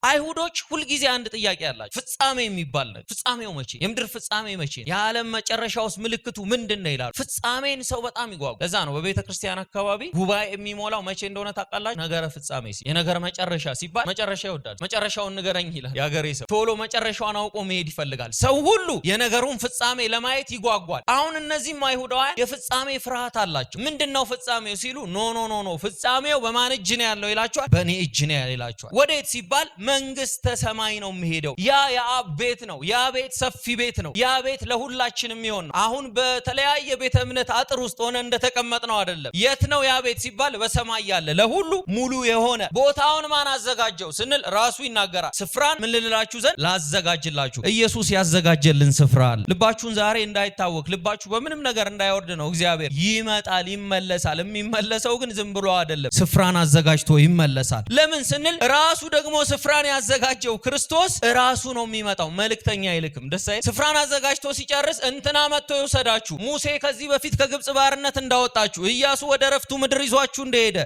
አይሁዶች ሁሉ ጊዜ አንድ ጥያቄ አላቸው። ፍጻሜ የሚባል ነገር ፍጻሜው መቼ? የምድር ፍጻሜ መቼ? የዓለም መጨረሻውስ ምልክቱ ምንድነው ይላሉ። ፍጻሜን ሰው በጣም ይጓጓል። ለዛ ነው በቤተክርስቲያን አካባቢ ጉባኤ የሚሞላው መቼ እንደሆነ ታውቃላችሁ? ነገረ ፍጻሜ ሲል የነገር መጨረሻ ሲባል መጨረሻ ይወዳል። መጨረሻውን ንገረኝ ይላል ያገሬ ሰው። ቶሎ መጨረሻውን አውቆ መሄድ ይፈልጋል። ሰው ሁሉ የነገሩን ፍጻሜ ለማየት ይጓጓል። አሁን እነዚህም አይሁዳውያን የፍጻሜ ፍርሃት አላቸው። ምንድነው ፍጻሜው ሲሉ ኖ ፍጻሜው በማን እጅ ነው ያለው ይላቸዋል። በእኔ እጅ ነው ያለው ይላቸዋል። ወዴት ሲባል መንግስተ ሰማይ ነው የሚሄደው። ያ የአብ ቤት ነው። ያ ቤት ሰፊ ቤት ነው። ያ ቤት ለሁላችንም የሚሆን ነው። አሁን በተለያየ ቤተ እምነት አጥር ውስጥ ሆነ እንደተቀመጥ ነው አይደለም። የት ነው ያ ቤት ሲባል በሰማይ ያለ ለሁሉ ሙሉ የሆነ ቦታውን ማን አዘጋጀው ስንል ራሱ ይናገራል። ስፍራን ምን ልላችሁ ዘንድ ላዘጋጅላችሁ። ኢየሱስ ያዘጋጀልን ስፍራ አለ። ልባችሁን ዛሬ እንዳይታወክ ልባችሁ በምንም ነገር እንዳይወርድ ነው። እግዚአብሔር ይመጣል፣ ይመለሳል። የሚመለሰው ግን ዝም ብሎ አይደለም፣ ስፍራን አዘጋጅቶ ይመለሳል። ለምን ስንል ራሱ ደግሞ ስፍራን ያዘጋጀው ክርስቶስ ራሱ ነው የሚመጣው። መልእክተኛ አይልክም። ደሳይ ስፍራን አዘጋጅቶ ሲጨርስ እንትና መጥቶ ይወሰዳችሁ፣ ሙሴ ከዚህ በፊት ከግብጽ ባርነት እንዳወጣችሁ፣ ኢያሱ ወደ ረፍቱ ምድር ይዟችሁ እንደሄደ፣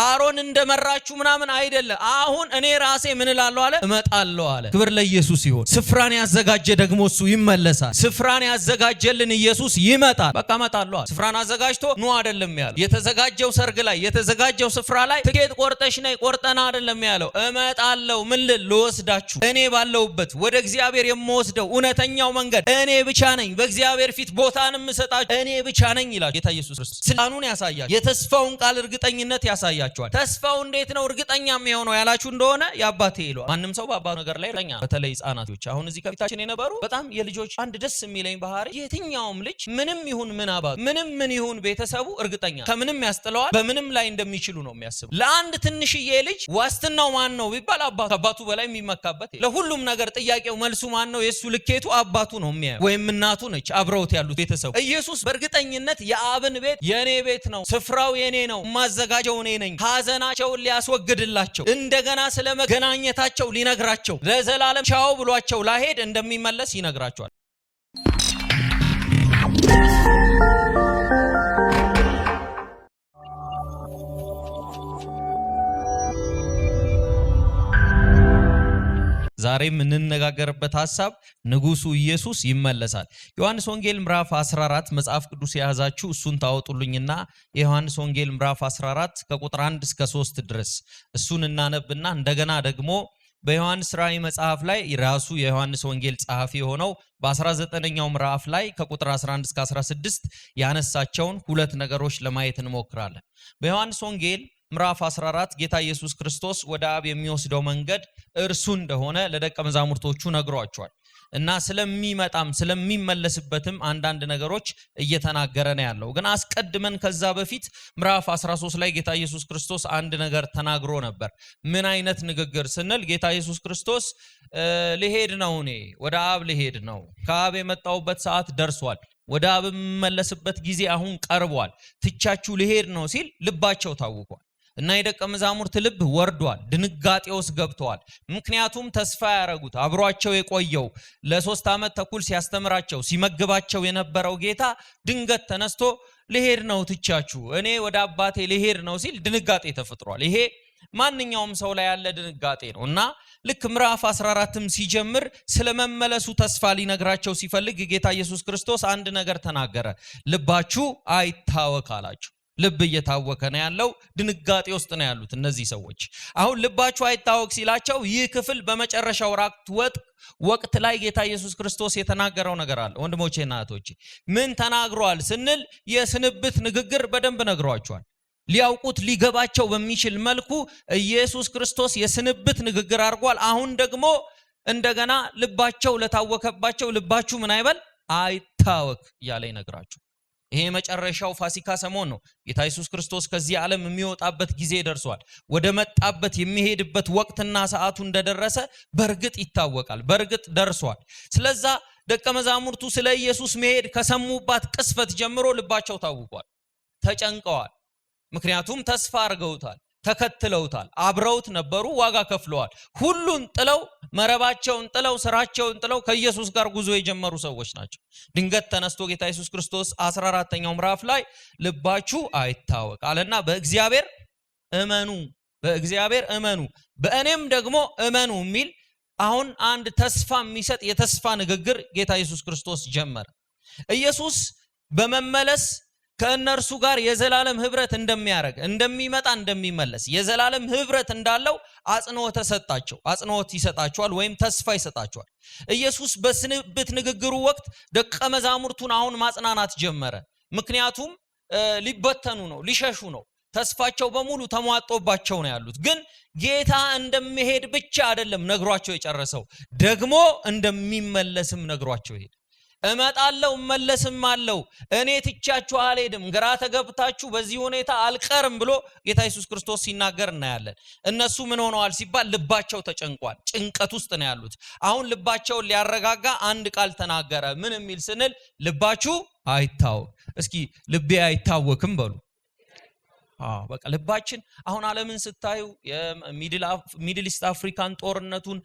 አሮን እንደመራችሁ ምናምን አይደለ። አሁን እኔ ራሴ ምን እላለሁ አለ፣ እመጣለሁ አለ። ክብር ለኢየሱስ ይሁን። ስፍራን ያዘጋጀ ደግሞ እሱ ይመለሳል። ስፍራን ያዘጋጀልን ኢየሱስ ይመጣል። በቃ እመጣለሁ አለ። ስፍራን አዘጋጅቶ ኑ አይደለም ያለው። የተዘጋጀው ሰርግ ላይ የተዘጋጀው ስፍራ ላይ ትኬት ቆርጠሽ ነይ ቆርጠና አይደለም ያለው። እመጣለሁ ምን ልወስዳችሁ፣ እኔ ባለውበት ወደ እግዚአብሔር የምወስደው እውነተኛው መንገድ እኔ ብቻ ነኝ። በእግዚአብሔር ፊት ቦታንም ሰጣችሁ እኔ ብቻ ነኝ ይላል ጌታ ኢየሱስ ክርስቶስ። ስልጣኑን ያሳያል። የተስፋውን ቃል እርግጠኝነት ያሳያቸዋል። ተስፋው እንዴት ነው እርግጠኛ የሚሆነው ያላችሁ እንደሆነ የአባቴ ይሏል። ማንም ሰው በአባቱ ነገር ላይ እርግጠኛ፣ በተለይ ህፃናቶች። አሁን እዚህ ከፊታችን የነበሩ በጣም የልጆች አንድ ደስ የሚለኝ ባህሪ የትኛውም ልጅ ምንም ይሁን ምን አባቱ ምንም ምን ይሁን ቤተሰቡ እርግጠኛ ከምንም ያስጥለዋል፣ በምንም ላይ እንደሚችሉ ነው የሚያስቡ። ለአንድ ትንሽዬ ልጅ ዋስትናው ማን ነው ቢባል አባቱ በላይ የሚመካበት። ለሁሉም ነገር ጥያቄው መልሱ ማን ነው? የሱ ልኬቱ አባቱ ነው የሚያየው፣ ወይም እናቱ ነች፣ አብረውት ያሉት ቤተሰቡ። ኢየሱስ በእርግጠኝነት የአብን ቤት የኔ ቤት ነው፣ ስፍራው የኔ ነው፣ ማዘጋጀው እኔ ነኝ። ሐዘናቸውን ሊያስወግድላቸው፣ እንደገና ስለ መገናኘታቸው ሊነግራቸው፣ ለዘላለም ቻው ብሏቸው ላሄድ እንደሚመለስ ይነግራቸዋል። ዛሬ የምንነጋገርበት ሐሳብ ንጉሱ ኢየሱስ ይመለሳል። ዮሐንስ ወንጌል ምዕራፍ 14 መጽሐፍ ቅዱስ የያዛችሁ እሱን ታወጡልኝና የዮሐንስ ወንጌል ምዕራፍ 14 ከቁጥር 1 እስከ 3 ድረስ እሱን እናነብና እንደገና ደግሞ በዮሐንስ ራእይ መጽሐፍ ላይ ራሱ የዮሐንስ ወንጌል ጸሐፊ የሆነው በ19ኛው ምዕራፍ ላይ ከቁጥር 11 እስከ 16 ያነሳቸውን ሁለት ነገሮች ለማየት እንሞክራለን። በዮሐንስ ወንጌል ምዕራፍ 14 ጌታ ኢየሱስ ክርስቶስ ወደ አብ የሚወስደው መንገድ እርሱ እንደሆነ ለደቀ መዛሙርቶቹ ነግሯቸዋል እና ስለሚመጣም ስለሚመለስበትም አንዳንድ ነገሮች እየተናገረ ነው ያለው። ግን አስቀድመን ከዛ በፊት ምዕራፍ 13 ላይ ጌታ ኢየሱስ ክርስቶስ አንድ ነገር ተናግሮ ነበር። ምን አይነት ንግግር ስንል ጌታ ኢየሱስ ክርስቶስ ልሄድ ነው፣ እኔ ወደ አብ ልሄድ ነው፣ ከአብ የመጣሁበት ሰዓት ደርሷል፣ ወደ አብ የምመለስበት ጊዜ አሁን ቀርቧል፣ ትቻችሁ ልሄድ ነው ሲል ልባቸው ታውቋል እና የደቀ መዛሙርት ልብ ወርዷል፣ ድንጋጤ ውስጥ ገብተዋል። ምክንያቱም ተስፋ ያረጉት አብሯቸው የቆየው ለ3 ዓመት ተኩል ሲያስተምራቸው ሲመግባቸው የነበረው ጌታ ድንገት ተነስቶ ልሄድ ነው ትቻችሁ እኔ ወደ አባቴ ልሄድ ነው ሲል ድንጋጤ ተፈጥሯል። ይሄ ማንኛውም ሰው ላይ ያለ ድንጋጤ ነው እና ልክ ምዕራፍ 14ም ሲጀምር ስለመመለሱ ተስፋ ሊነግራቸው ሲፈልግ ጌታ ኢየሱስ ክርስቶስ አንድ ነገር ተናገረ። ልባችሁ አይታወክ አላቸው። ልብ እየታወከ ነው ያለው፣ ድንጋጤ ውስጥ ነው ያሉት እነዚህ ሰዎች። አሁን ልባችሁ አይታወክ ሲላቸው ይህ ክፍል በመጨረሻው ወቅት ላይ ጌታ ኢየሱስ ክርስቶስ የተናገረው ነገር አለ። ወንድሞቼና እህቶቼ ምን ተናግሯል ስንል የስንብት ንግግር በደንብ ነግሯቸዋል። ሊያውቁት ሊገባቸው በሚችል መልኩ ኢየሱስ ክርስቶስ የስንብት ንግግር አድርጓል። አሁን ደግሞ እንደገና ልባቸው ለታወከባቸው ልባችሁ ምን አይበል አይታወክ እያለ ይነግራችሁ። ይሄ መጨረሻው ፋሲካ ሰሞን ነው። ጌታ ኢየሱስ ክርስቶስ ከዚህ ዓለም የሚወጣበት ጊዜ ደርሷል። ወደ መጣበት የሚሄድበት ወቅትና ሰዓቱ እንደደረሰ በእርግጥ ይታወቃል፣ በእርግጥ ደርሷል። ስለዛ ደቀ መዛሙርቱ ስለ ኢየሱስ መሄድ ከሰሙባት ቅስፈት ጀምሮ ልባቸው ታውቋል፣ ተጨንቀዋል። ምክንያቱም ተስፋ አድርገውታል፣ ተከትለውታል፣ አብረውት ነበሩ፣ ዋጋ ከፍለዋል። ሁሉን ጥለው መረባቸውን ጥለው ስራቸውን ጥለው ከኢየሱስ ጋር ጉዞ የጀመሩ ሰዎች ናቸው። ድንገት ተነስቶ ጌታ ኢየሱስ ክርስቶስ 14ኛው ምዕራፍ ላይ ልባችሁ አይታወክ አለና በእግዚአብሔር እመኑ፣ በእግዚአብሔር እመኑ፣ በእኔም ደግሞ እመኑ የሚል አሁን አንድ ተስፋ የሚሰጥ የተስፋ ንግግር ጌታ ኢየሱስ ክርስቶስ ጀመረ። ኢየሱስ በመመለስ ከእነርሱ ጋር የዘላለም ህብረት እንደሚያደርግ እንደሚመጣ እንደሚመለስ የዘላለም ህብረት እንዳለው አጽንኦት ይሰጣቸዋል ወይም ተስፋ ይሰጣቸዋል። ኢየሱስ በስንብት ንግግሩ ወቅት ደቀ መዛሙርቱን አሁን ማጽናናት ጀመረ። ምክንያቱም ሊበተኑ ነው፣ ሊሸሹ ነው፣ ተስፋቸው በሙሉ ተሟጦባቸው ነው ያሉት። ግን ጌታ እንደሚሄድ ብቻ አይደለም ነግሯቸው የጨረሰው፣ ደግሞ እንደሚመለስም ነግሯቸው ሄደ። እመጣለሁ እመለስም አለው፣ እኔ ትቻችሁ አልሄድም፣ ግራ ተገብታችሁ በዚህ ሁኔታ አልቀርም ብሎ ጌታ ኢየሱስ ክርስቶስ ሲናገር እናያለን። እነሱ ምን ሆነዋል ሲባል ልባቸው ተጨንቋል፣ ጭንቀት ውስጥ ነው ያሉት። አሁን ልባቸውን ሊያረጋጋ አንድ ቃል ተናገረ። ምን የሚል ስንል ልባችሁ አይታወክ። እስኪ ልቤ አይታወክም በሉ። በቃ ልባችን አሁን ዓለምን ስታዩ የሚድል ኢስት አፍሪካን ጦርነቱን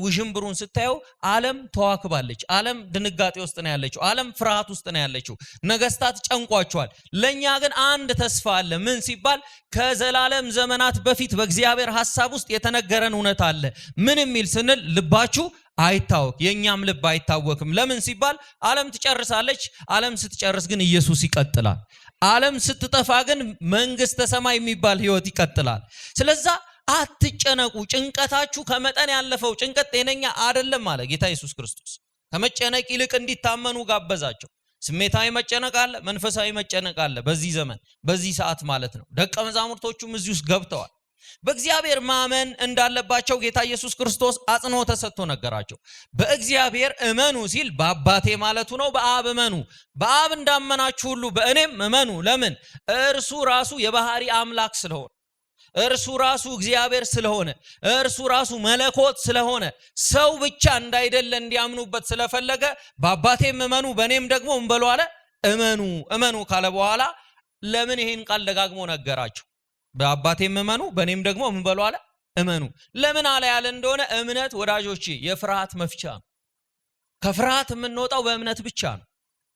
ውዥንብሩን ስታዩ ዓለም ተዋክባለች። ዓለም ድንጋጤ ውስጥ ነው ያለችው። ዓለም ፍርሃት ውስጥ ነው ያለችው። ነገስታት ጨንቋቸዋል። ለኛ ግን አንድ ተስፋ አለ። ምን ሲባል ከዘላለም ዘመናት በፊት በእግዚአብሔር ሐሳብ ውስጥ የተነገረን እውነት አለ። ምን የሚል ስንል ልባችሁ አይታወክ። የኛም ልብ አይታወክም። ለምን ሲባል ዓለም ትጨርሳለች። ዓለም ስትጨርስ ግን ኢየሱስ ይቀጥላል። ዓለም ስትጠፋ ግን መንግስተ ሰማይ የሚባል ህይወት ይቀጥላል። ስለዛ አትጨነቁ። ጭንቀታችሁ ከመጠን ያለፈው ጭንቀት ጤነኛ አይደለም አለ ጌታ ኢየሱስ ክርስቶስ። ከመጨነቅ ይልቅ እንዲታመኑ ጋበዛቸው። ስሜታዊ መጨነቅ አለ፣ መንፈሳዊ መጨነቅ አለ። በዚህ ዘመን በዚህ ሰዓት ማለት ነው። ደቀ መዛሙርቶቹም እዚህ ውስጥ ገብተዋል። በእግዚአብሔር ማመን እንዳለባቸው ጌታ ኢየሱስ ክርስቶስ አጽንኦት ተሰጥቶ ነገራቸው። በእግዚአብሔር እመኑ ሲል በአባቴ ማለቱ ነው። በአብ እመኑ፣ በአብ እንዳመናችሁ ሁሉ በእኔም እመኑ። ለምን? እርሱ ራሱ የባህሪ አምላክ ስለሆነ፣ እርሱ ራሱ እግዚአብሔር ስለሆነ፣ እርሱ ራሱ መለኮት ስለሆነ ሰው ብቻ እንዳይደለ እንዲያምኑበት ስለፈለገ በአባቴም እመኑ በእኔም ደግሞ እንበሉ አለ። እመኑ ካለ በኋላ ለምን ይሄን ቃል ደጋግሞ ነገራቸው? በአባቴም እመኑ በእኔም ደግሞ ምን በሉ አለ? እመኑ። ለምን አለ ያለ እንደሆነ እምነት ወዳጆቼ የፍርሃት መፍቻ ነው። ከፍርሃት የምንወጣው በእምነት ብቻ ነው።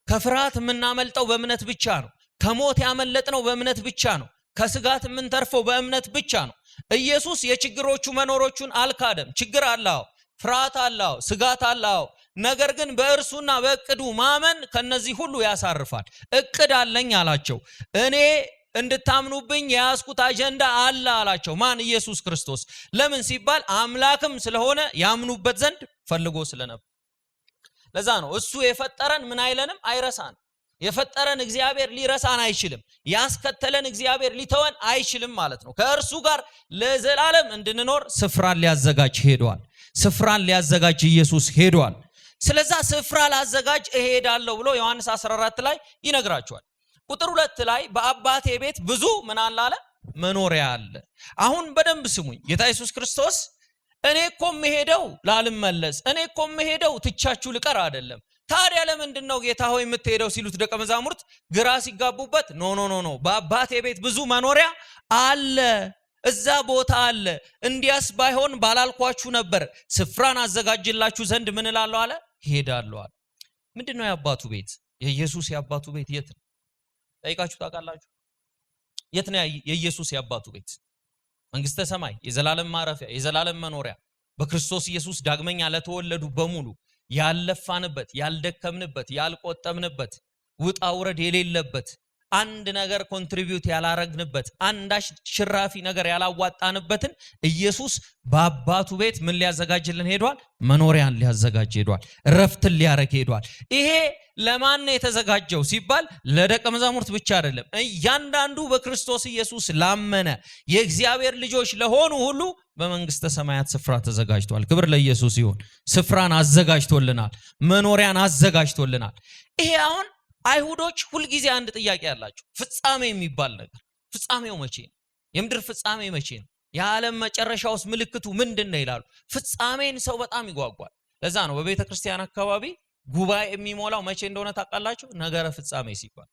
ከፍርሃት የምናመልጠው በእምነት ብቻ ነው። ከሞት ያመለጥነው በእምነት ብቻ ነው። ከስጋት የምንተርፈው በእምነት ብቻ ነው። ኢየሱስ የችግሮቹ መኖሮቹን አልካደም። ችግር አለው፣ ፍርሃት አለው፣ ስጋት አለው። ነገር ግን በእርሱና በእቅዱ ማመን ከነዚህ ሁሉ ያሳርፋል። እቅድ አለኝ አላቸው። እኔ እንድታምኑብኝ የያዝኩት አጀንዳ አለ አላቸው። ማን? ኢየሱስ ክርስቶስ። ለምን ሲባል አምላክም ስለሆነ ያምኑበት ዘንድ ፈልጎ ስለነበር። ለዛ ነው እሱ የፈጠረን ምን አይለንም? አይረሳን። የፈጠረን እግዚአብሔር ሊረሳን አይችልም። ያስከተለን እግዚአብሔር ሊተወን አይችልም ማለት ነው። ከእርሱ ጋር ለዘላለም እንድንኖር ስፍራን ሊያዘጋጅ ሄዷል። ስፍራን ሊያዘጋጅ ኢየሱስ ሄዷል። ስለዛ ስፍራ ላዘጋጅ እሄዳለሁ ብሎ ዮሐንስ 14 ላይ ይነግራቸዋል። ቁጥር 2 ላይ በአባቴ ቤት ብዙ ምን አለ? መኖሪያ አለ። አሁን በደንብ ስሙኝ። ጌታ ኢየሱስ ክርስቶስ እኔ እኮ የምሄደው ላልመለስ፣ እኔ እኮ የምሄደው ትቻችሁ ልቀር አይደለም። ታዲያ ለምንድነው ጌታ ሆይ የምትሄደው ሲሉት ደቀ መዛሙርት ግራ ሲጋቡበት ኖ በአባቴ ቤት ብዙ መኖሪያ አለ፣ እዛ ቦታ አለ። እንዲያስ ባይሆን ባላልኳችሁ ነበር። ስፍራን አዘጋጅላችሁ ዘንድ ምን እላለሁ አለ? ሄዳለሁ አለ። ምንድነው የአባቱ ቤት? የኢየሱስ የአባቱ ቤት የት ነው? ጠይቃችሁ ታውቃላችሁ? የት ነው የኢየሱስ የአባቱ ቤት? መንግስተ ሰማይ፣ የዘላለም ማረፊያ፣ የዘላለም መኖሪያ፣ በክርስቶስ ኢየሱስ ዳግመኛ ለተወለዱ በሙሉ ያለፋንበት፣ ያልደከምንበት፣ ያልቆጠብንበት፣ ውጣ ውረድ የሌለበት፣ አንድ ነገር ኮንትሪቢዩት ያላረግንበት፣ አንዳች ሽራፊ ነገር ያላዋጣንበትን ኢየሱስ በአባቱ ቤት ምን ሊያዘጋጅልን ሄዷል? መኖሪያን ሊያዘጋጅ ሄዷል። ረፍትን ሊያረግ ሄዷል። ይሄ ለማን ነው የተዘጋጀው ሲባል ለደቀ መዛሙርት ብቻ አይደለም። እያንዳንዱ በክርስቶስ ኢየሱስ ላመነ የእግዚአብሔር ልጆች ለሆኑ ሁሉ በመንግስተ ሰማያት ስፍራ ተዘጋጅቷል። ክብር ለኢየሱስ ይሁን። ስፍራን አዘጋጅቶልናል። መኖሪያን አዘጋጅቶልናል። ይሄ አሁን አይሁዶች ሁልጊዜ አንድ ጥያቄ ያላቸው፣ ፍጻሜ የሚባል ነገር፣ ፍጻሜው መቼ ነው? የምድር ፍጻሜ መቼ ነው? የዓለም መጨረሻውስ ምልክቱ ምንድነው ይላሉ። ፍጻሜን ሰው በጣም ይጓጓል። ለዛ ነው በቤተ ክርስቲያን አካባቢ ጉባኤ የሚሞላው መቼ እንደሆነ ታውቃላችሁ? ነገረ ፍጻሜ ሲባል፣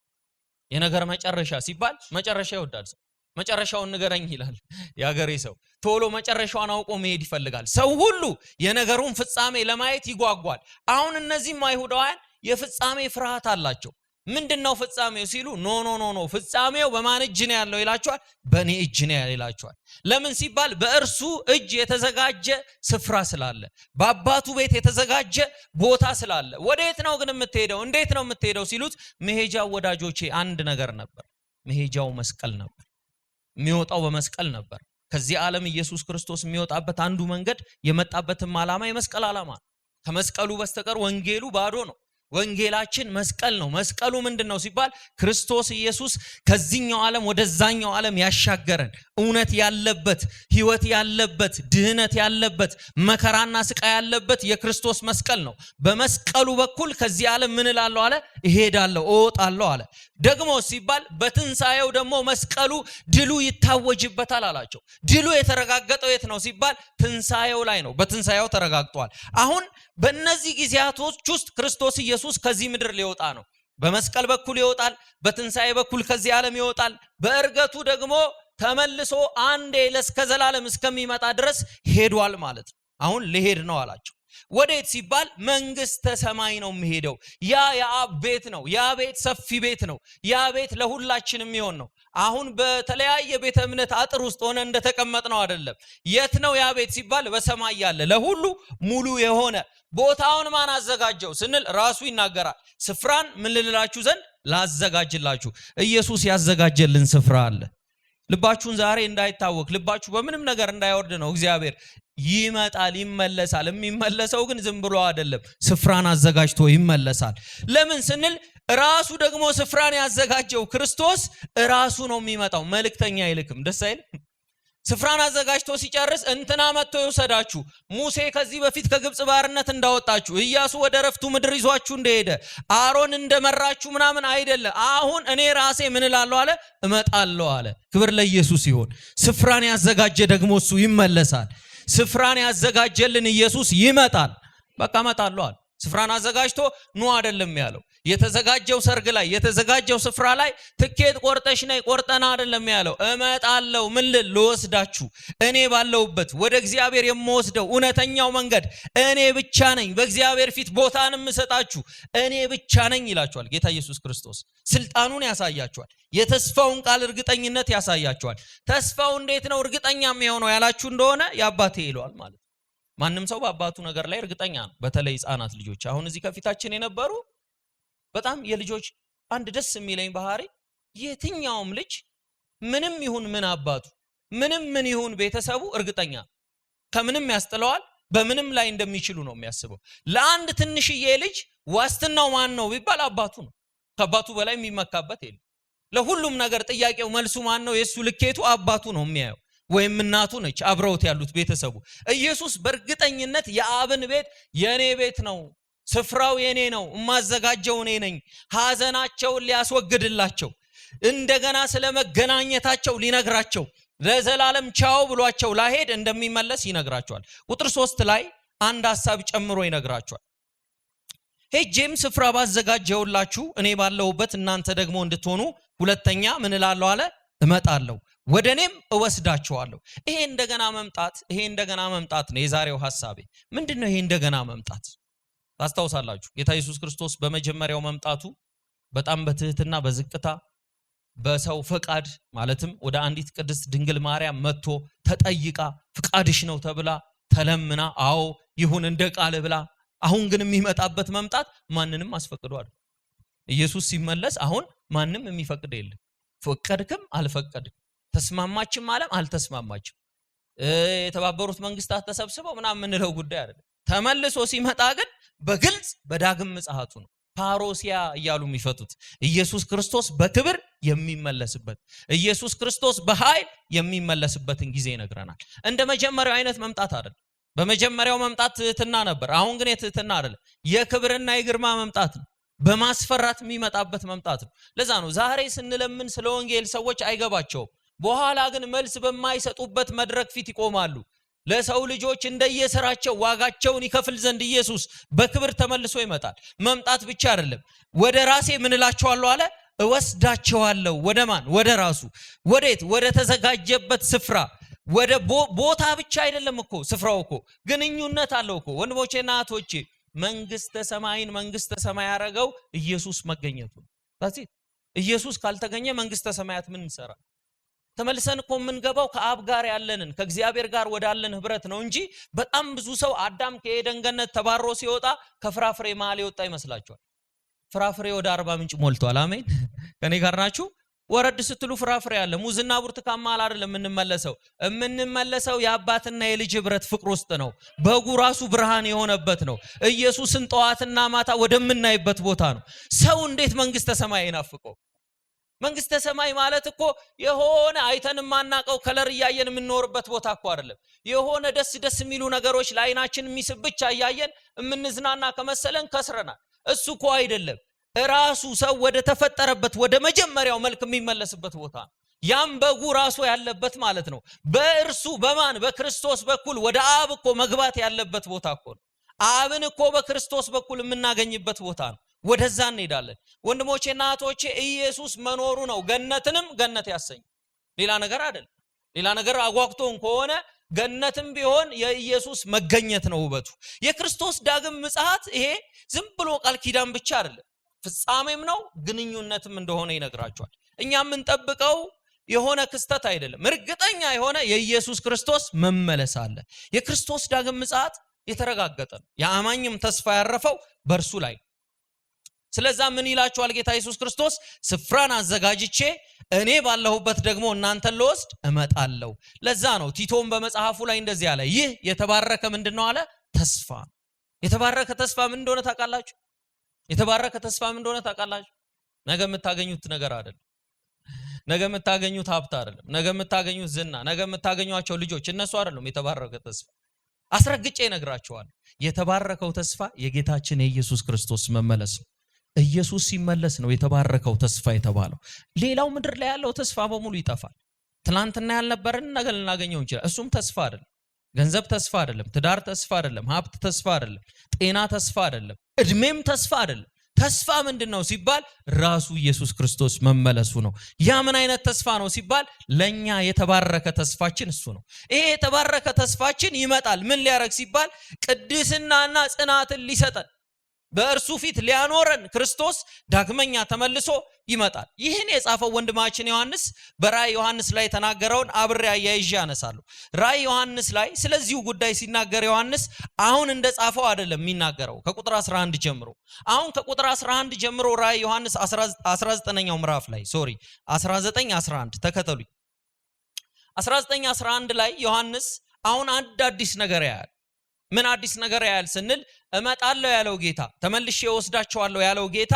የነገር መጨረሻ ሲባል መጨረሻ ይወዳል ሰው። መጨረሻውን ንገረኝ ይላል ያገሬ ሰው። ቶሎ መጨረሻውን አውቆ መሄድ ይፈልጋል። ሰው ሁሉ የነገሩን ፍጻሜ ለማየት ይጓጓል። አሁን እነዚህም አይሁዳውያን የፍጻሜ ፍርሃት አላቸው። ምንድነው ፍጻሜው ሲሉ ኖ ፍጻሜው በማን እጅ ነው ያለው ይላቸዋል። በእኔ እጅ ነው ያለው ይላቸዋል። ለምን ሲባል በእርሱ እጅ የተዘጋጀ ስፍራ ስላለ፣ በአባቱ ቤት የተዘጋጀ ቦታ ስላለ። ወዴት ነው ግን የምትሄደው? እንዴት ነው የምትሄደው ሲሉት መሄጃው ወዳጆቼ አንድ ነገር ነበር። መሄጃው መስቀል ነበር። የሚወጣው በመስቀል ነበር። ከዚህ ዓለም ኢየሱስ ክርስቶስ የሚወጣበት አንዱ መንገድ የመጣበትም ዓላማ የመስቀል ዓላማ። ከመስቀሉ በስተቀር ወንጌሉ ባዶ ነው። ወንጌላችን መስቀል ነው። መስቀሉ ምንድነው ሲባል ክርስቶስ ኢየሱስ ከዚህኛው ዓለም ወደዛኛው ዓለም ያሻገረን እውነት ያለበት ሕይወት ያለበት ድህነት ያለበት መከራና ስቃይ ያለበት የክርስቶስ መስቀል ነው። በመስቀሉ በኩል ከዚህ ዓለም ምን እላለሁ አለ? እሄዳለሁ፣ እወጣለሁ አለ። ደግሞ ሲባል በትንሳኤው ደግሞ መስቀሉ ድሉ ይታወጅበታል አላቸው። ድሉ የተረጋገጠው የት ነው ሲባል ትንሳኤው ላይ ነው። በትንሳኤው ተረጋግጧል። አሁን በእነዚህ ጊዜያቶች ውስጥ ክርስቶስ ኢየሱስ ከዚህ ምድር ሊወጣ ነው። በመስቀል በኩል ይወጣል፣ በትንሳኤ በኩል ከዚህ ዓለም ይወጣል። በእርገቱ ደግሞ ተመልሶ አንዴ ለእስከ ዘላለም እስከሚመጣ ድረስ ሄዷል ማለት ነው። አሁን ልሄድ ነው አላቸው። ወዴት ሲባል መንግስተ ሰማይ ነው የሚሄደው። ያ የአብ ቤት ነው። ያ ቤት ሰፊ ቤት ነው። ያ ቤት ለሁላችንም የሚሆን ነው። አሁን በተለያየ ቤተ እምነት አጥር ውስጥ ሆነ እንደተቀመጥ ነው አይደለም። የት ነው ያ ቤት ሲባል በሰማይ ያለ ለሁሉ ሙሉ የሆነ ቦታውን ማን አዘጋጀው ስንል ራሱ ይናገራል። ስፍራን ምን ልላችሁ ዘንድ ላዘጋጅላችሁ። ኢየሱስ ያዘጋጀልን ስፍራ አለ። ልባችሁን ዛሬ እንዳይታወክ፣ ልባችሁ በምንም ነገር እንዳይወርድ ነው። እግዚአብሔር ይመጣል፣ ይመለሳል። የሚመለሰው ግን ዝም ብሎ አይደለም፣ ስፍራን አዘጋጅቶ ይመለሳል። ለምን ስንል ራሱ ደግሞ ስፍራን ያዘጋጀው ክርስቶስ ራሱ ነው የሚመጣው። መልእክተኛ አይልክም። ደስ አይል? ስፍራን አዘጋጅቶ ሲጨርስ እንትና መጥቶ ይወሰዳችሁ፣ ሙሴ ከዚህ በፊት ከግብጽ ባርነት እንዳወጣችሁ፣ ኢያሱ ወደ ረፍቱ ምድር ይዟችሁ እንደሄደ፣ አሮን እንደመራችሁ ምናምን አይደለ። አሁን እኔ ራሴ ምን እላለሁ አለ? እመጣለሁ አለ። ክብር ለኢየሱስ ይሁን። ስፍራን ያዘጋጀ ደግሞ እሱ ይመለሳል። ስፍራን ያዘጋጀልን ኢየሱስ ይመጣል። በቃ እመጣለሁ አለ። ስፍራን አዘጋጅቶ ኑ አይደለም ያለው። የተዘጋጀው ሰርግ ላይ የተዘጋጀው ስፍራ ላይ ትኬት ቆርጠሽ ነይ ቆርጠና አይደለም ያለው። እመጣለሁ ምን ልወስዳችሁ፣ እኔ ባለውበት ወደ እግዚአብሔር የምወስደው እውነተኛው መንገድ እኔ ብቻ ነኝ። በእግዚአብሔር ፊት ቦታን የምሰጣችሁ እኔ ብቻ ነኝ ይላችኋል ጌታ ኢየሱስ ክርስቶስ። ስልጣኑን ያሳያችኋል። የተስፋውን ቃል እርግጠኝነት ያሳያችኋል። ተስፋው እንዴት ነው እርግጠኛ የሚሆነው ያላችሁ እንደሆነ የአባቴ ይለዋል ማለት ነው። ማንም ሰው በአባቱ ነገር ላይ እርግጠኛ ነው። በተለይ ሕፃናት ልጆች አሁን እዚህ ከፊታችን የነበሩ በጣም የልጆች አንድ ደስ የሚለኝ ባህሪ የትኛውም ልጅ ምንም ይሁን ምን አባቱ ምንም ምን ይሁን ቤተሰቡ እርግጠኛ ከምንም ያስጥለዋል። በምንም ላይ እንደሚችሉ ነው የሚያስበው። ለአንድ ትንሽዬ ልጅ ዋስትናው ማን ነው ቢባል አባቱ ነው። ከአባቱ በላይ የሚመካበት የለም። ለሁሉም ነገር ጥያቄው መልሱ ማን ነው? የሱ ልኬቱ አባቱ ነው የሚያየው፣ ወይም እናቱ ነች፣ አብረውት ያሉት ቤተሰቡ። ኢየሱስ በእርግጠኝነት የአብን ቤት የኔ ቤት ነው፣ ስፍራው የኔ ነው፣ የማዘጋጀው እኔ ነኝ። ሐዘናቸውን ሊያስወግድላቸው እንደገና ስለ መገናኘታቸው ሊነግራቸው ለዘላለም ቻው ብሏቸው ላሄድ እንደሚመለስ ይነግራቸዋል። ቁጥር 3 ላይ አንድ ሐሳብ ጨምሮ ይነግራቸዋል። ሄጄም ስፍራ ባዘጋጀውላችሁ እኔ ባለሁበት እናንተ ደግሞ እንድትሆኑ ሁለተኛ ምን እላለሁ አለ? እመጣለሁ፣ ወደ እኔም እወስዳችኋለሁ። ይሄ እንደገና መምጣት ነው የዛሬው ሐሳቤ። ምንድነው ይሄ እንደገና መምጣት? ታስታውሳላችሁ ጌታ ኢየሱስ ክርስቶስ በመጀመሪያው መምጣቱ በጣም በትህትና በዝቅታ በሰው ፈቃድ ማለትም ወደ አንዲት ቅድስት ድንግል ማርያም መጥቶ ተጠይቃ ፍቃድሽ ነው ተብላ ተለምና አዎ ይሁን እንደ ቃል ብላ። አሁን ግን የሚመጣበት መምጣት ማንንም አስፈቅዷል። ኢየሱስ ሲመለስ አሁን ማንም የሚፈቅድ የለም። ፈቀድክም አልፈቀድክም፣ ተስማማችም ዓለም አልተስማማችም፣ የተባበሩት መንግስታት ተሰብስበው ምናምን ምንለው ጉዳይ አይደለም። ተመልሶ ሲመጣ ግን በግልጽ በዳግም ምጽአቱ ነው ፓሮሲያ እያሉ የሚፈቱት ኢየሱስ ክርስቶስ በክብር የሚመለስበት፣ ኢየሱስ ክርስቶስ በኃይል የሚመለስበትን ጊዜ ይነግረናል። እንደ መጀመሪያው አይነት መምጣት አይደለም። በመጀመሪያው መምጣት ትህትና ነበር። አሁን ግን የትህትና አይደለም፣ የክብርና የግርማ መምጣት ነው። በማስፈራት የሚመጣበት መምጣት ነው። ለዛ ነው ዛሬ ስንለምን ስለ ወንጌል ሰዎች አይገባቸውም። በኋላ ግን መልስ በማይሰጡበት መድረክ ፊት ይቆማሉ። ለሰው ልጆች እንደየሥራቸው ዋጋቸውን ይከፍል ዘንድ ኢየሱስ በክብር ተመልሶ ይመጣል። መምጣት ብቻ አይደለም፣ ወደ ራሴ ምን እላቸዋለሁ አለ? እወስዳቸዋለሁ። ወደ ማን? ወደ ራሱ። ወዴት? ወደ ተዘጋጀበት ስፍራ። ወደ ቦታ ብቻ አይደለም እኮ ስፍራው እኮ ግንኙነት አለው እኮ ወንድሞቼና እህቶቼ። መንግስተ ሰማይ ያረገው ኢየሱስ መገኘቱ። ስለዚህ ኢየሱስ ካልተገኘ መንግስተ ሰማያት ምን እንሰራ? ተመልሰን እኮ የምንገባው ከአብ ጋር ያለንን ከእግዚአብሔር ጋር ወዳለን ህብረት ነው እንጂ በጣም ብዙ ሰው አዳም ከኤደን ገነት ተባሮ ሲወጣ ከፍራፍሬ መሃል የወጣ ይመስላችኋል? ፍራፍሬ ወደ 40 ምንጭ ሞልቷል። አሜን። ከኔ ጋር ናችሁ? ወረድ ስትሉ ፍራፍሬ አለ። ሙዝና ብርቱካን መሃል አይደለም የምንመለሰው የአባትና የልጅ ህብረት ፍቅር ውስጥ ነው። በጉ ራሱ ብርሃን የሆነበት ነው። ኢየሱስን ጠዋትና ማታ ወደምናይበት ቦታ ነው። ሰው እንዴት መንግስተ ሰማይ ይናፍቀው? መንግስተ ሰማይ ማለት እኮ የሆነ አይተን ማናቀው ከለር እያየን የምንኖርበት ቦታ እኮ አይደለም። የሆነ ደስ የሚሉ ነገሮች ለአይናችን የሚስብ ብቻ እያየን የምንዝናና ከመሰለን ከስረናል። እሱ እኮ አይደለም። ራሱ ሰው ወደ ተፈጠረበት ወደ መጀመሪያው መልክ የሚመለስበት ቦታ ነው። ያም በጉ ራሱ ያለበት ማለት ነው። በእርሱ በማን በክርስቶስ በኩል ወደ አብ እኮ መግባት ያለበት ቦታ እኮ ነው። አብን እኮ በክርስቶስ በኩል የምናገኝበት ቦታ ነው። ወደዛ እንሄዳለን። ወንድሞቼና እህቶቼ ኢየሱስ መኖሩ ነው ገነትንም ገነት ያሰኝ። ሌላ ነገር አይደለም። ሌላ ነገር አጓግቶን ከሆነ ገነትም ቢሆን የኢየሱስ መገኘት ነው ውበቱ። የክርስቶስ ዳግም ምጽአት ይሄ ዝም ብሎ ቃል ኪዳን ብቻ አይደለም፣ ፍጻሜም ነው ግንኙነትም እንደሆነ ይነግራቸዋል። እኛ የምንጠብቀው የሆነ ክስተት አይደለም፣ እርግጠኛ የሆነ የኢየሱስ ክርስቶስ መመለስ አለ። የክርስቶስ ዳግም ምጽአት የተረጋገጠ ነው። የአማኝም ተስፋ ያረፈው በእርሱ ላይ። ስለዛ ምን ይላችኋል ጌታ ኢየሱስ ክርስቶስ? ስፍራን አዘጋጅቼ እኔ ባለሁበት ደግሞ እናንተን ልወስድ እመጣለሁ። ለዛ ነው ቲቶም በመጽሐፉ ላይ እንደዚህ አለ፣ ይህ የተባረከ ምንድነው አለ? ተስፋ። የተባረከ ተስፋ ምን እንደሆነ ታውቃላችሁ? የተባረከ ተስፋ ምን እንደሆነ ታውቃላችሁ? ነገ የምታገኙት ነገር አይደለም። ነገ የምታገኙት ሀብት አይደለም። ነገ የምታገኙት ዝና፣ ነገ የምታገኙቸው ልጆች እነሱ አይደሉም የተባረከ ተስፋ። አስረግጬ እነግራችኋለሁ። የተባረከው ተስፋ የጌታችን የኢየሱስ ክርስቶስ መመለስ ነው። ኢየሱስ ሲመለስ ነው የተባረከው ተስፋ የተባለው። ሌላው ምድር ላይ ያለው ተስፋ በሙሉ ይጠፋል። ትናንትና ያልነበረን ነገ ልናገኘው እንችላለን። እሱም ተስፋ አይደለም። ገንዘብ ተስፋ አይደለም። ትዳር ተስፋ አይደለም። ሀብት ተስፋ አይደለም። ጤና ተስፋ አይደለም። እድሜም ተስፋ አይደለም። ተስፋ ምንድነው ሲባል ራሱ ኢየሱስ ክርስቶስ መመለሱ ነው። ያ ምን አይነት ተስፋ ነው ሲባል ለኛ የተባረከ ተስፋችን እሱ ነው። ይሄ የተባረከ ተስፋችን ይመጣል ምን ሊያረግ ሲባል ቅድስናና ጽናትን ሊሰጠን በእርሱ ፊት ሊያኖረን ክርስቶስ ዳግመኛ ተመልሶ ይመጣል። ይህን የጻፈው ወንድማችን ዮሐንስ በራእይ ዮሐንስ ላይ ተናገረውን አብሬ አያይዤ አነሳለሁ። ራእይ ዮሐንስ ላይ ስለዚሁ ጉዳይ ሲናገር ዮሐንስ አሁን እንደጻፈው አይደለም የሚናገረው። ከቁጥር 11 ጀምሮ አሁን ከቁጥር 11 ጀምሮ ራእይ ዮሐንስ 19ኛው ምዕራፍ ላይ 19:11 ተከተሉኝ። 19:11 ላይ ዮሐንስ አሁን አንድ አዲስ ነገር ያያል። ምን አዲስ ነገር ያያል ስንል እመጣለሁ ያለው ጌታ ተመልሼ ወስዳቸዋለሁ ያለው ጌታ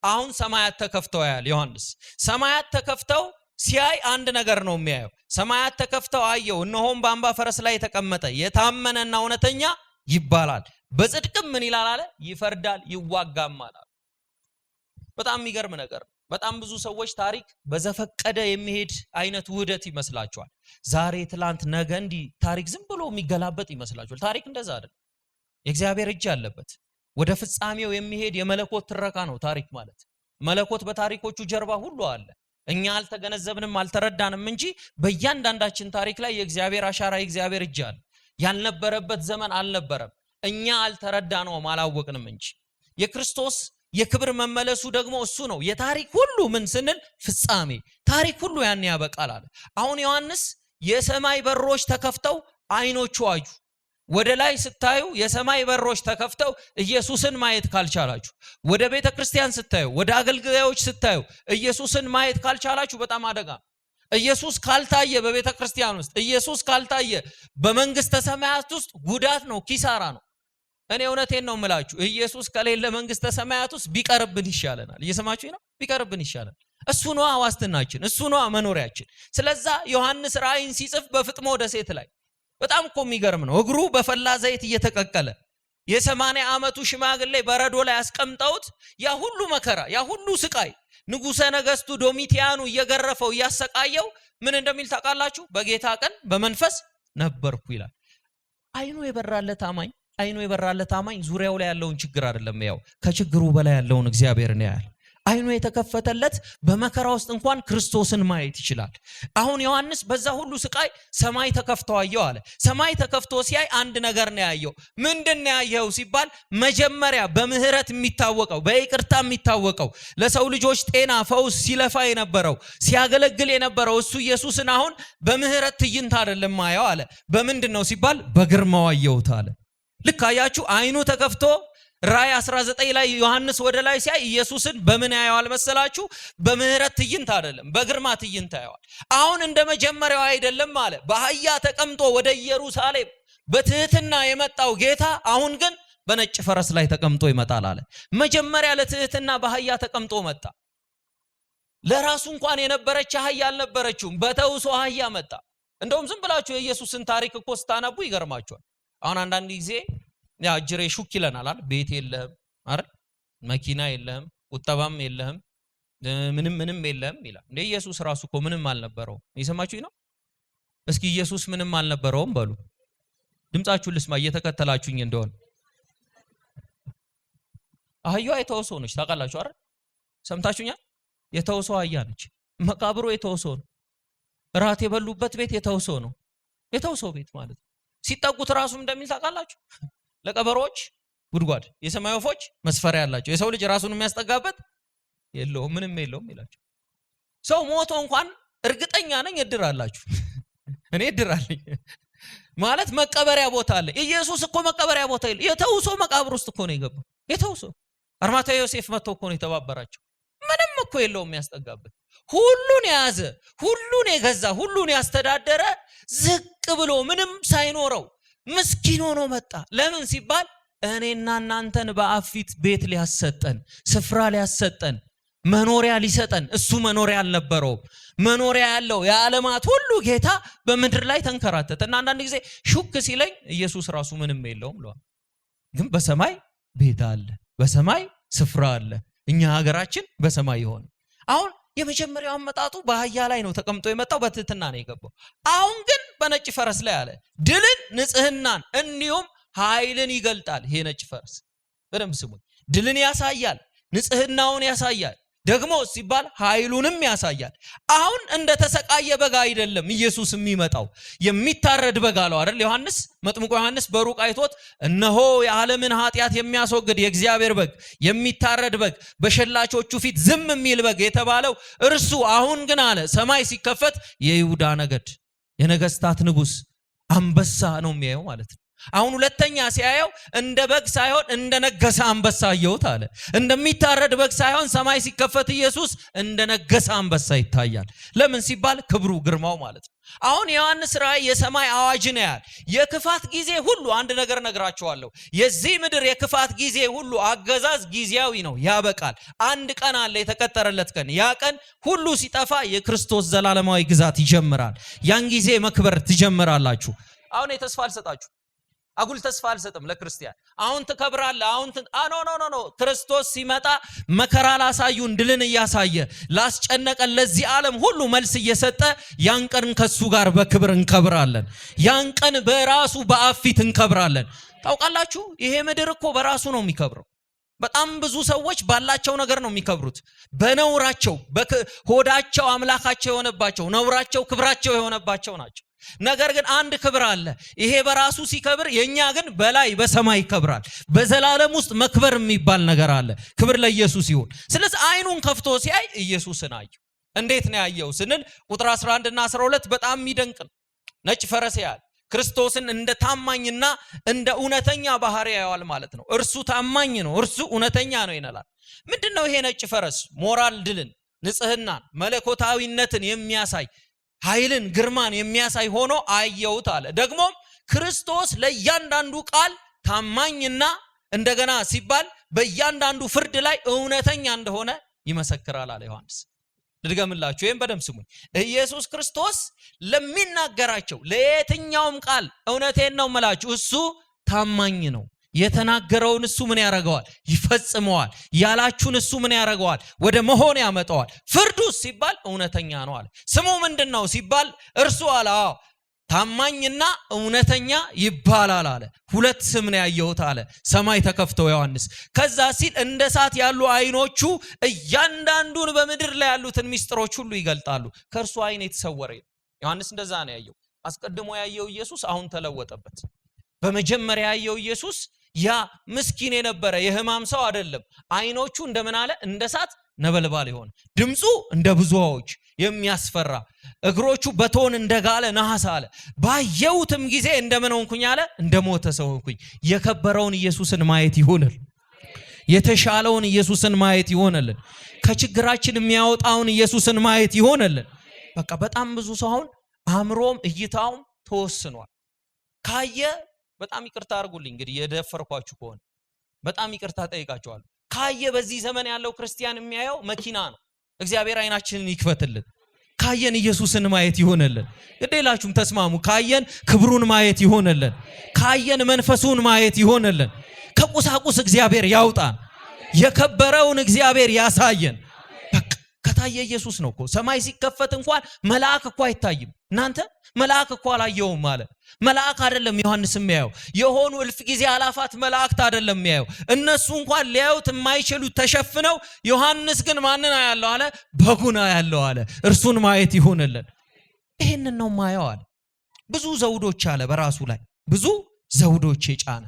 አሁን ሰማያት ተከፍተው ያያል ዮሐንስ። ሰማያት ተከፍተው ሲያይ አንድ ነገር ነው የሚያየው። ሰማያት ተከፍተው አየው፣ እነሆም በአምባ ፈረስ ላይ የተቀመጠ የታመነና እውነተኛ ይባላል፣ በጽድቅም ምን ይላል አለ? ይፈርዳል ይዋጋም አለ። በጣም የሚገርም ነገር። በጣም ብዙ ሰዎች ታሪክ በዘፈቀደ የሚሄድ አይነት ውህደት ይመስላቸዋል። ዛሬ ትላንት ነገ እንዲህ ታሪክ ዝም ብሎ የሚገላበጥ ይመስላቸዋል። ታሪክ እንደዛ አይደለም። የእግዚአብሔር እጅ አለበት። ወደ ፍጻሜው የሚሄድ የመለኮት ትረካ ነው ታሪክ ማለት። መለኮት በታሪኮቹ ጀርባ ሁሉ አለ። እኛ አልተገነዘብንም አልተረዳንም እንጂ በእያንዳንዳችን ታሪክ ላይ የእግዚአብሔር አሻራ የእግዚአብሔር እጅ አለ። ያልነበረበት ዘመን አልነበረም። እኛ አልተረዳነውም አላወቅንም እንጂ የክርስቶስ የክብር መመለሱ ደግሞ እሱ ነው። የታሪክ ሁሉ ምን ስንል ፍጻሜ፣ ታሪክ ሁሉ ያን ያበቃል አለ። አሁን ዮሐንስ የሰማይ በሮች ተከፍተው አይኖቹ አዩ። ወደ ላይ ስታዩ የሰማይ በሮች ተከፍተው ኢየሱስን ማየት ካልቻላችሁ፣ ወደ ቤተ ክርስቲያን ስታዩ፣ ወደ አገልጋዮች ስታዩ ኢየሱስን ማየት ካልቻላችሁ በጣም አደጋ ነው። ኢየሱስ ካልታየ በቤተ ክርስቲያን ውስጥ፣ ኢየሱስ ካልታየ በመንግስተ ሰማያት ውስጥ ጉዳት ነው፣ ኪሳራ ነው። እኔ እውነቴን ነው የምላችሁ፣ ኢየሱስ ከሌለ መንግስተ ሰማያት ውስጥ ቢቀርብን ይሻለናል። እየሰማችሁ ነው? ቢቀርብን ይሻለናል። እሱ ነው ዋስትናችን፣ እሱ ነው መኖሪያችን። ስለዛ ዮሐንስ ራእይን ሲጽፍ በፍጥሞ ደሴት ላይ በጣም እኮ የሚገርም ነው። እግሩ በፈላ ዘይት እየተቀቀለ የ80 ዓመቱ ሽማግሌ በረዶ ላይ አስቀምጠውት ያ ሁሉ መከራ ያ ሁሉ ስቃይ ንጉሠ ነገሥቱ ዶሚቲያኑ እየገረፈው እያሰቃየው ምን እንደሚል ታውቃላችሁ? በጌታ ቀን በመንፈስ ነበርኩ ይላል። አይኑ የበራለት አማኝ ዙሪያው ላይ ያለውን ችግር አይደለም ያው፣ ከችግሩ በላይ ያለውን እግዚአብሔርን ያያል። አይኑ የተከፈተለት በመከራ ውስጥ እንኳን ክርስቶስን ማየት ይችላል። አሁን ዮሐንስ በዛ ሁሉ ስቃይ ሰማይ ተከፍቶ አየው አለ። ሰማይ ተከፍቶ ሲያይ አንድ ነገር ነው ያየው። ምንድነው ያየው ሲባል መጀመሪያ በምህረት የሚታወቀው በይቅርታ የሚታወቀው ለሰው ልጆች ጤና ፈውስ ሲለፋ የነበረው ሲያገለግል የነበረው እሱ ኢየሱስን አሁን በምህረት ትዕይንት አይደለም ማየው አለ። በምንድነው ሲባል በግርማው አየውት አለ። ልክ አያችሁ አይኑ ተከፍቶ ራእይ 19 ላይ ዮሐንስ ወደ ላይ ሲያይ ኢየሱስን በምን ያየዋል መሰላችሁ? በምህረት ትዕይንት አይደለም በግርማ ትዕይንት ያየዋል። አሁን እንደ መጀመሪያው አይደለም አለ። በአህያ ተቀምጦ ወደ ኢየሩሳሌም በትህትና የመጣው ጌታ አሁን ግን በነጭ ፈረስ ላይ ተቀምጦ ይመጣል አለ። መጀመሪያ ለትህትና በአህያ ተቀምጦ መጣ። ለራሱ እንኳን የነበረች አህያ አልነበረችውም፣ በተውሶ አህያ መጣ። እንደውም ዝም ብላችሁ የኢየሱስን ታሪክ እኮ ስታነቡ ይገርማችኋል። አሁን አንዳንድ ጊዜ ያ ጅሬ ሹክ ይለናል አይደል? ቤት የለህም አይደል? መኪና የለህም፣ ቁጠባም የለህም፣ ምንም የለህም ይላል። እንደ ኢየሱስ ራሱ እኮ ምንም አልነበረው። እየሰማችሁኝ ነው? እስኪ ኢየሱስ ምንም አልነበረውም በሉ። ድምጻችሁን ልስማ እየተከተላችሁኝ እንደሆነ። አህያዋ የተወሶ ነች ታውቃላችሁ አይደል? ሰምታችሁኛል? የተወሶ አህያ ነች። መቃብሩ የተወሶ ነው። ራት የበሉበት ቤት የተወሶ ነው። የተወሶ ቤት ማለት ነው። ሲጠጉት ራሱ እንደሚል ታውቃላችሁ? ለቀበሮች ጉድጓድ፣ የሰማይ ወፎች መስፈሪያ ያላቸው፣ የሰው ልጅ ራሱን የሚያስጠጋበት የለውም፣ ምንም የለውም ይላችሁ። ሰው ሞቶ እንኳን እርግጠኛ ነኝ እድር አላችሁ። እኔ እድር አለኝ ማለት መቀበሪያ ቦታ አለ። ኢየሱስ እኮ መቀበሪያ ቦታ የለ። የተውሶ መቃብር ውስጥ እኮ ነው የገባው። የተውሶ አርማታዊ ዮሴፍ መጥቶ እኮ ነው የተባበራቸው። ምንም እኮ የለውም የሚያስጠጋበት። ሁሉን የያዘ ሁሉን የገዛ ሁሉን ያስተዳደረ ዝቅ ብሎ ምንም ሳይኖረው ምስኪን ሆኖ መጣ። ለምን ሲባል እኔና እናንተን በአብ ፊት ቤት ሊያሰጠን ስፍራ ሊያሰጠን መኖሪያ ሊሰጠን። እሱ መኖሪያ አልነበረውም። መኖሪያ ያለው የዓለማት ሁሉ ጌታ በምድር ላይ ተንከራተተ እና አንዳንድ ጊዜ ሹክ ሲለኝ ኢየሱስ ራሱ ምንም የለውም ብሏል። ግን በሰማይ ቤት አለ፣ በሰማይ ስፍራ አለ። እኛ ሀገራችን በሰማይ ይሆን። አሁን የመጀመሪያው አመጣጡ በአህያ ላይ ነው ተቀምጦ የመጣው፣ በትህትና ነው የገባው። አሁን ግን በነጭ ፈረስ ላይ አለ። ድልን፣ ንጽህናን እንዲሁም ኃይልን ይገልጣል። ይሄ ነጭ ፈረስ በደንብ ስሙኝ። ድልን ያሳያል፣ ንጽህናውን ያሳያል፣ ደግሞ ሲባል ኃይሉንም ያሳያል። አሁን እንደ ተሰቃየ በግ አይደለም ኢየሱስ የሚመጣው፣ የሚታረድ በግ አለው አይደል ዮሐንስ መጥምቁ ዮሐንስ በሩቅ አይቶት እነሆ የዓለምን ኃጢአት የሚያስወግድ የእግዚአብሔር በግ፣ የሚታረድ በግ፣ በሸላቾቹ ፊት ዝም የሚል በግ የተባለው እርሱ አሁን ግን አለ ሰማይ ሲከፈት የይሁዳ ነገድ የነገስታት ንጉስ አንበሳ ነው የሚያየው ማለት ነው። አሁን ሁለተኛ ሲያየው እንደ በግ ሳይሆን እንደ ነገሰ አንበሳ አየውት አለ። እንደሚታረድ በግ ሳይሆን ሰማይ ሲከፈት ኢየሱስ እንደ ነገሰ አንበሳ ይታያል። ለምን ሲባል ክብሩ ግርማው ማለት ነው። አሁን ዮሐንስ ራእይ የሰማይ አዋጅን ያያል። የክፋት ጊዜ ሁሉ አንድ ነገር ነግራችኋለሁ። የዚህ ምድር የክፋት ጊዜ ሁሉ አገዛዝ ጊዜያዊ ነው፣ ያበቃል። አንድ ቀን አለ የተቀጠረለት ቀን። ያ ቀን ሁሉ ሲጠፋ የክርስቶስ ዘላለማዊ ግዛት ይጀምራል። ያን ጊዜ መክበር ትጀምራላችሁ። አሁን የተስፋ አልሰጣችሁ፣ አጉል ተስፋ አልሰጥም ለክርስቲያን። አሁን ትከብራለህ፣ አሁን ኖ ክርስቶስ ሲመጣ መከራ ላሳዩን ድልን እያሳየ ላስጨነቀን ለዚህ ዓለም ሁሉ መልስ እየሰጠ ያን ቀን ከሱ ጋር በክብር እንከብራለን። ያን ቀን በራሱ በአብ ፊት እንከብራለን። ታውቃላችሁ ይሄ ምድር እኮ በራሱ ነው የሚከብረው። በጣም ብዙ ሰዎች ባላቸው ነገር ነው የሚከብሩት። በነውራቸው በሆዳቸው አምላካቸው የሆነባቸው ነውራቸው ክብራቸው የሆነባቸው ናቸው። ነገር ግን አንድ ክብር አለ። ይሄ በራሱ ሲከብር የኛ ግን በላይ በሰማይ ይከብራል። በዘላለም ውስጥ መክበር የሚባል ነገር አለ። ክብር ለኢየሱስ ይሁን። ስለዚህ አይኑን ከፍቶ ሲያይ ኢየሱስን አየው። እንዴት ነው ያየው ስንል ቁጥር 11 እና 12 በጣም የሚደንቅ ነው። ነጭ ፈረስ ያያል። ክርስቶስን እንደ ታማኝና እንደ እውነተኛ ባህሪ ያያል ማለት ነው። እርሱ ታማኝ ነው፣ እርሱ እውነተኛ ነው ይነላል። ምንድነው ይሄ ነጭ ፈረስ? ሞራል ድልን፣ ንጽህናን፣ መለኮታዊነትን የሚያሳይ ኃይልን ግርማን የሚያሳይ ሆኖ አየውት አለ። ደግሞም ክርስቶስ ለእያንዳንዱ ቃል ታማኝና እንደገና ሲባል በእያንዳንዱ ፍርድ ላይ እውነተኛ እንደሆነ ይመሰክራል አለ ዮሐንስ። ልድገምላችሁ ይሄን በደንብ ስሙኝ። ኢየሱስ ክርስቶስ ለሚናገራቸው ለየትኛውም ቃል እውነቴን ነው የምላችሁ እሱ ታማኝ ነው። የተናገረውን እሱ ምን ያደርገዋል? ይፈጽመዋል። ያላችሁን እሱ ምን ያደርገዋል? ወደ መሆን ያመጣዋል። ፍርዱስ ሲባል እውነተኛ ነው አለ። ስሙ ምንድነው ሲባል እርሱ አለ ታማኝና እውነተኛ ይባላል አለ። ሁለት ስም ነው ያየሁት አለ። ሰማይ ተከፍተው ዮሐንስ ከዛ ሲል እንደ እሳት ያሉ አይኖቹ እያንዳንዱን በምድር ላይ ያሉትን ሚስጥሮች ሁሉ ይገልጣሉ። ከእርሱ አይን የተሰወረ ዮሐንስ እንደዛ ነው ያየው። አስቀድሞ ያየው ኢየሱስ አሁን ተለወጠበት። በመጀመሪያ ያየው ኢየሱስ ያ ምስኪን የነበረ የሕማም ሰው አይደለም። አይኖቹ እንደምን አለ? እንደ እሳት ነበልባል ይሆን፣ ድምፁ እንደ ብዙዎች የሚያስፈራ፣ እግሮቹ በቶን እንደጋለ ነሐስ አለ። ባየውትም ጊዜ እንደምን ሆንኩኝ አለ? እንደሞተ ሰው ሆንኩኝ። የከበረውን ኢየሱስን ማየት ይሆንል። የተሻለውን ኢየሱስን ማየት ይሆንልን። ከችግራችን የሚያወጣውን ኢየሱስን ማየት ይሆንልን። በቃ በጣም ብዙ ሰው አሁን አእምሮም እይታውም ተወስኗል። ካየ በጣም ይቅርታ አድርጉልኝ እንግዲህ የደፈርኳችሁ ከሆነ በጣም ይቅርታ ጠይቃችኋለሁ። ካየ በዚህ ዘመን ያለው ክርስቲያን የሚያየው መኪና ነው። እግዚአብሔር አይናችንን ይክፈትልን። ካየን ኢየሱስን ማየት ይሆንልን። ግዴላችሁም ተስማሙ። ካየን ክብሩን ማየት ይሆንልን። ካየን መንፈሱን ማየት ይሆንልን። ከቁሳቁስ እግዚአብሔር ያውጣን። የከበረውን እግዚአብሔር ያሳየን። በቃ ከታየ ኢየሱስ ነው እኮ። ሰማይ ሲከፈት እንኳን መልአክ እኮ አይታይም። እናንተ መልአክ እኮ አላየውም ማለት መልአክ አይደለም ዮሐንስ የሚያየው። የሆኑ እልፍ ጊዜ አላፋት መላእክት አይደለም የሚያየው። እነሱ እንኳን ሊያዩት የማይችሉ ተሸፍነው፣ ዮሐንስ ግን ማንን ያለው አለ? በጉን ያለው አለ። እርሱን ማየት ይሆንልን። ይሄንን ነው ማየው አለ። ብዙ ዘውዶች አለ በራሱ ላይ ብዙ ዘውዶች የጫነ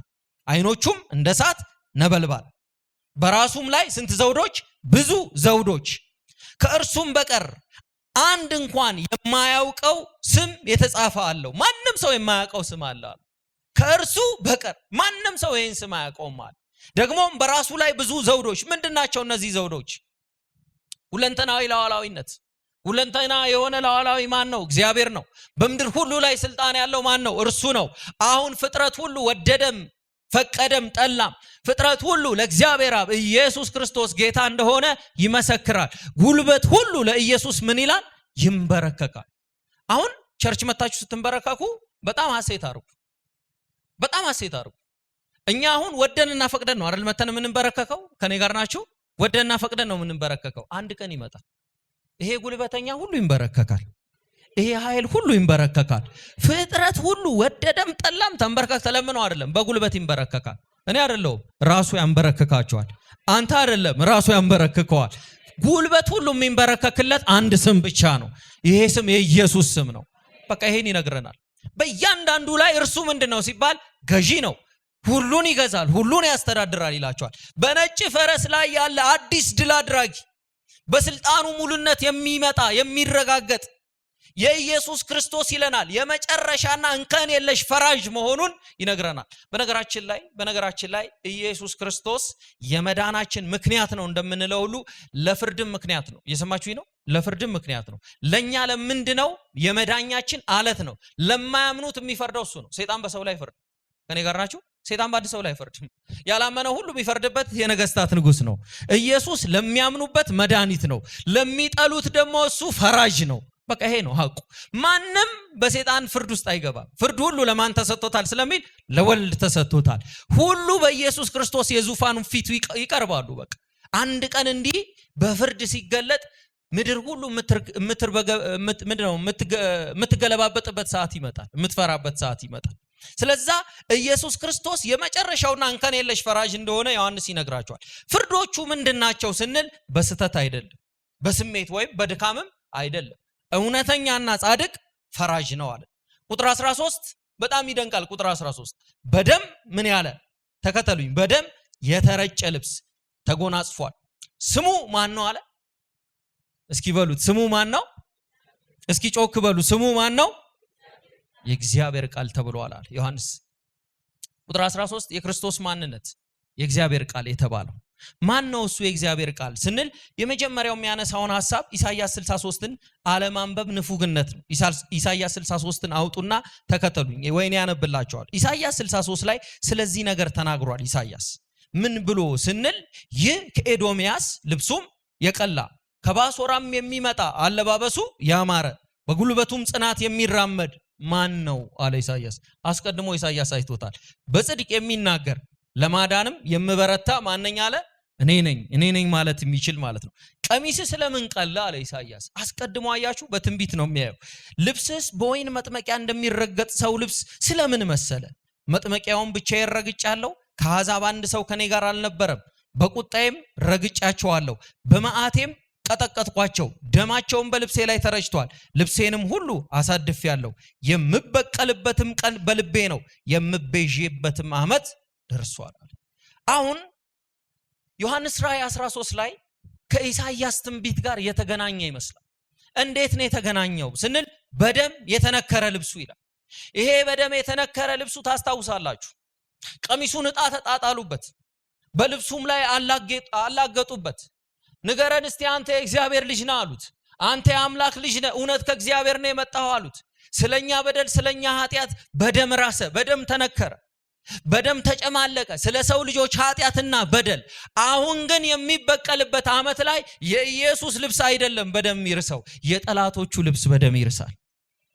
አይኖቹም እንደ እሳት ነበልባል፣ በራሱም ላይ ስንት ዘውዶች? ብዙ ዘውዶች። ከእርሱም በቀር አንድ እንኳን የማያውቀው ስም የተጻፈ አለው። ማንም ሰው የማያውቀው ስም አለ። ከእርሱ በቀር ማንም ሰው ይህን ስም አያውቀውም አለ። ደግሞም በራሱ ላይ ብዙ ዘውዶች። ምንድናቸው እነዚህ ዘውዶች? ሁለንተናዊ ሉዓላዊነት። ሁለንተና የሆነ ሉዓላዊ ማን ነው? እግዚአብሔር ነው። በምድር ሁሉ ላይ ስልጣን ያለው ማን ነው? እርሱ ነው። አሁን ፍጥረት ሁሉ ወደደም ፈቀደም ጠላም ፍጥረት ሁሉ ለእግዚአብሔር አብ ኢየሱስ ክርስቶስ ጌታ እንደሆነ ይመሰክራል። ጉልበት ሁሉ ለኢየሱስ ምን ይላል? ይንበረከካል። አሁን ቸርች መታችሁ ስትንበረከኩ በጣም ሐሴት አርጉ። በጣም ሐሴት አርጉ። እኛ አሁን ወደንና ፈቅደን ነው አይደል መተን የምንበረከከው? ከኔ ጋር ናችሁ? ወደንና ፈቅደን ነው የምንበረከከው። አንድ ቀን ይመጣል፣ ይሄ ጉልበተኛ ሁሉ ይንበረከካል። ይሄ ኃይል ሁሉ ይንበረከካል። ፍጥረት ሁሉ ወደደም ጠላም ተንበረከክ ተለምነው አይደለም፣ በጉልበት ይንበረከካል። እኔ አይደለሁም፣ ራሱ ያንበረከካቸዋል። አንተ አይደለም፣ ራሱ ያንበረከከዋል። ጉልበት ሁሉ የሚንበረከክለት አንድ ስም ብቻ ነው። ይሄ ስም የኢየሱስ ስም ነው። በቃ ይሄን ይነግረናል። በእያንዳንዱ ላይ እርሱ ምንድነው ሲባል ገዢ ነው፣ ሁሉን ይገዛል፣ ሁሉን ያስተዳድራል ይላቸዋል። በነጭ ፈረስ ላይ ያለ አዲስ ድል አድራጊ፣ በስልጣኑ ሙሉነት የሚመጣ የሚረጋገጥ የኢየሱስ ክርስቶስ ይለናል። የመጨረሻና እንከን የለሽ ፈራጅ መሆኑን ይነግረናል። በነገራችን ላይ ኢየሱስ ክርስቶስ የመዳናችን ምክንያት ነው እንደምንለው ሁሉ ለፍርድም ምክንያት ነው። እየሰማችሁኝ ነው? ለፍርድም ምክንያት ነው። ለኛ ለምንድነው? የመዳኛችን አለት ነው። ለማያምኑት የሚፈርደው እሱ ነው። ሰይጣን በሰው ላይ ፍርድ። ከኔ ጋር ናችሁ? ሰይጣን በአንድ ሰው ላይ ፍርድ። ያላመነው ሁሉ የሚፈርድበት የነገስታት ንጉስ ነው። ኢየሱስ ለሚያምኑበት መድኃኒት ነው። ለሚጠሉት ደግሞ እሱ ፈራጅ ነው። በቃ ይሄ ነው ሐቁ። ማንም በሰይጣን ፍርድ ውስጥ አይገባም። ፍርድ ሁሉ ለማን ተሰጥቶታል ስለሚል ለወልድ ተሰጥቶታል። ሁሉ በኢየሱስ ክርስቶስ የዙፋኑ ፊት ይቀርባሉ። በቃ አንድ ቀን እንዲህ በፍርድ ሲገለጥ ምድር ሁሉ የምትገለባበጥበት ሰዓት ይመጣል፣ የምትፈራበት ሰዓት ይመጣል። ስለዛ ኢየሱስ ክርስቶስ የመጨረሻውና እንከን የለሽ ፈራጅ እንደሆነ ዮሐንስ ይነግራቸዋል። ፍርዶቹ ምንድናቸው ስንል በስተት አይደለም፣ በስሜት ወይም በድካምም አይደለም። እውነተኛና ጻድቅ ፈራጅ ነው አለ። ቁጥር 13 በጣም ይደንቃል። ቁጥር 13 በደም ምን ያለ? ተከተሉኝ። በደም የተረጨ ልብስ ተጎናጽፏል። ስሙ ማን ነው አለ? እስኪ በሉት፣ ስሙ ማን ነው? እስኪ ጮክ በሉ፣ ስሙ ማን ነው? የእግዚአብሔር ቃል ተብሏል አለ ዮሐንስ። ቁጥር 13 የክርስቶስ ማንነት የእግዚአብሔር ቃል የተባለው ማን ነው? እሱ የእግዚአብሔር ቃል ስንል የመጀመሪያው የሚያነሳውን ሐሳብ ኢሳይያስ 63ን አለማንበብ ንፉግነት ነው። ኢሳይያስ 63ን አውጡና ተከተሉኝ ወይኔ ያነብላቸዋል። ኢሳይያስ 63 ላይ ስለዚህ ነገር ተናግሯል። ኢሳይያስ ምን ብሎ ስንል ይህ ከኤዶምያስ ልብሱም የቀላ ከባሶራም የሚመጣ አለባበሱ ያማረ በጉልበቱም ጽናት የሚራመድ ማን ነው አለ ኢሳይያስ። አስቀድሞ ኢሳይያስ አይቶታል። በጽድቅ የሚናገር ለማዳንም የምበረታ ማንኛ አለ? እኔ ነኝ ማለት የሚችል ማለት ነው። ቀሚስ ስለምን ቀላ አለ ኢሳይያስ። አስቀድሞ አያችሁ በትንቢት ነው የሚያየው። ልብስስ በወይን መጥመቂያ እንደሚረገጥ ሰው ልብስ ስለምን መሰለ? መጥመቂያውን ብቻዬን ረግጫለሁ፣ ከአሕዛብ አንድ ሰው ከኔ ጋር አልነበረም። በቁጣዬም ረግጫቸዋለሁ፣ በመዓቴም ቀጠቀጥኳቸው። ደማቸውን በልብሴ ላይ ተረጭቷል፣ ልብሴንም ሁሉ አሳድፌአለሁ። የምበቀልበትም ቀን በልቤ ነው፣ የምቤዥበትም ዓመት ደርሷል። አሁን ዮሐንስ ራእይ 13 ላይ ከኢሳይያስ ትንቢት ጋር የተገናኘ ይመስላል። እንዴት ነው የተገናኘው ስንል በደም የተነከረ ልብሱ ይላል። ይሄ በደም የተነከረ ልብሱ ታስታውሳላችሁ። ቀሚሱን ዕጣ ተጣጣሉበት፣ በልብሱም ላይ አላገጡበት። ንገረን እስቲ አንተ የእግዚአብሔር ልጅ ነህ አሉት። አንተ የአምላክ ልጅ ነህ፣ እውነት ከእግዚአብሔር ነው የመጣው አሉት። ስለኛ በደል ስለኛ ኃጢአት በደም ራሰ፣ በደም ተነከረ፣ በደም ተጨማለቀ፣ ስለ ሰው ልጆች ኃጢአትና በደል። አሁን ግን የሚበቀልበት ዓመት ላይ የኢየሱስ ልብስ አይደለም በደም ይርሰው፣ የጠላቶቹ ልብስ በደም ይርሳል።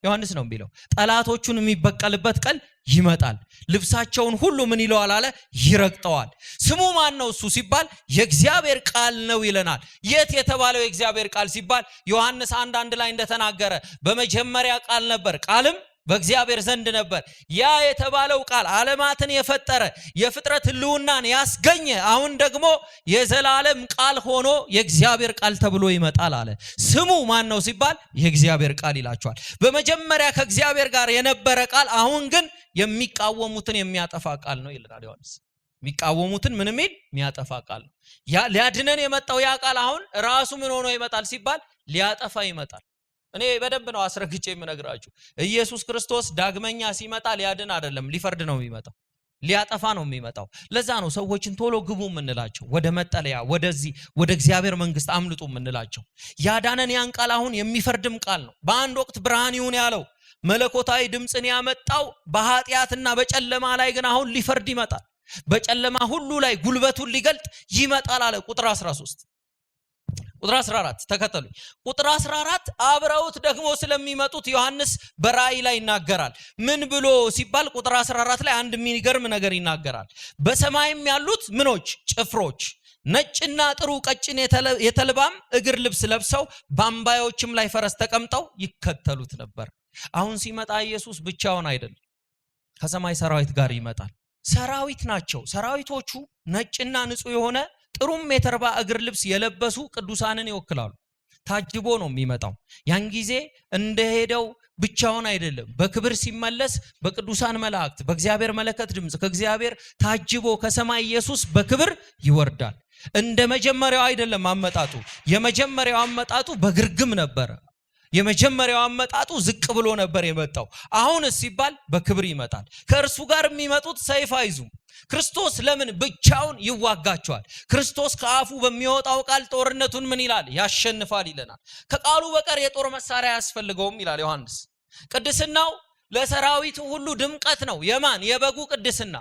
ዮሐንስ ነው የሚለው ጠላቶቹን የሚበቀልበት ቀን ይመጣል። ልብሳቸውን ሁሉ ምን ይለዋል አለ? ይረግጠዋል። ስሙ ማን ነው እሱ ሲባል የእግዚአብሔር ቃል ነው ይለናል። የት የተባለው የእግዚአብሔር ቃል ሲባል ዮሐንስ 1:1 ላይ እንደተናገረ በመጀመሪያ ቃል ነበር፣ ቃልም በእግዚአብሔር ዘንድ ነበር። ያ የተባለው ቃል ዓለማትን የፈጠረ የፍጥረት ህልውናን ያስገኘ አሁን ደግሞ የዘላለም ቃል ሆኖ የእግዚአብሔር ቃል ተብሎ ይመጣል አለ። ስሙ ማን ነው ሲባል የእግዚአብሔር ቃል ይላቸዋል። በመጀመሪያ ከእግዚአብሔር ጋር የነበረ ቃል አሁን ግን የሚቃወሙትን የሚያጠፋ ቃል ነው ይላል ዮሐንስ። የሚቃወሙትን ምን የሚል የሚያጠፋ ቃል ነው። ያ ሊያድነን የመጣው ያ ቃል አሁን ራሱ ምን ሆኖ ይመጣል ሲባል ሊያጠፋ ይመጣል። እኔ በደንብ ነው አስረግጬ የምነግራችሁ። ኢየሱስ ክርስቶስ ዳግመኛ ሲመጣ ሊያድን አይደለም፣ ሊፈርድ ነው የሚመጣው፣ ሊያጠፋ ነው የሚመጣው። ለዛ ነው ሰዎችን ቶሎ ግቡ የምንላቸው፣ ወደ መጠለያ ወደዚህ ወደ እግዚአብሔር መንግስት አምልጡ የምንላቸው። ያዳነን ያን ቃል አሁን የሚፈርድም ቃል ነው። በአንድ ወቅት ብርሃን ይሁን ያለው መለኮታዊ ድምፅን ያመጣው በኃጢአትና በጨለማ ላይ ግን አሁን ሊፈርድ ይመጣል። በጨለማ ሁሉ ላይ ጉልበቱን ሊገልጥ ይመጣል አለ። ቁጥር 13 ቁጥር 14 ተከተሉኝ። ቁጥር 14 አብረውት ደግሞ ስለሚመጡት ዮሐንስ በራእይ ላይ ይናገራል። ምን ብሎ ሲባል ቁጥር 14 ላይ አንድ የሚገርም ነገር ይናገራል። በሰማይም ያሉት ምኖች ጭፍሮች ነጭና ጥሩ ቀጭን የተልባም እግር ልብስ ለብሰው በአምባዮችም ላይ ፈረስ ተቀምጠው ይከተሉት ነበር። አሁን ሲመጣ ኢየሱስ ብቻውን አይደለም፣ ከሰማይ ሰራዊት ጋር ይመጣል። ሰራዊት ናቸው። ሰራዊቶቹ ነጭና ንጹህ የሆነ ጥሩም የተርባ እግር ልብስ የለበሱ ቅዱሳንን ይወክላሉ። ታጅቦ ነው የሚመጣው። ያን ጊዜ እንደሄደው ብቻውን አይደለም፣ በክብር ሲመለስ በቅዱሳን መላእክት በእግዚአብሔር መለከት ድምፅ ከእግዚአብሔር ታጅቦ ከሰማይ ኢየሱስ በክብር ይወርዳል። እንደ መጀመሪያው አይደለም አመጣጡ። የመጀመሪያው አመጣጡ በግርግም ነበር። የመጀመሪያው አመጣጡ ዝቅ ብሎ ነበር የመጣው። አሁንስ ሲባል በክብር ይመጣል። ከእርሱ ጋር የሚመጡት ሰይፍ አይዙም። ክርስቶስ ለምን ብቻውን ይዋጋቸዋል? ክርስቶስ ከአፉ በሚወጣው ቃል ጦርነቱን ምን ይላል? ያሸንፋል ይለናል። ከቃሉ በቀር የጦር መሳሪያ ያስፈልገውም ይላል ዮሐንስ። ቅድስናው ለሰራዊቱ ሁሉ ድምቀት ነው። የማን? የበጉ ቅድስና።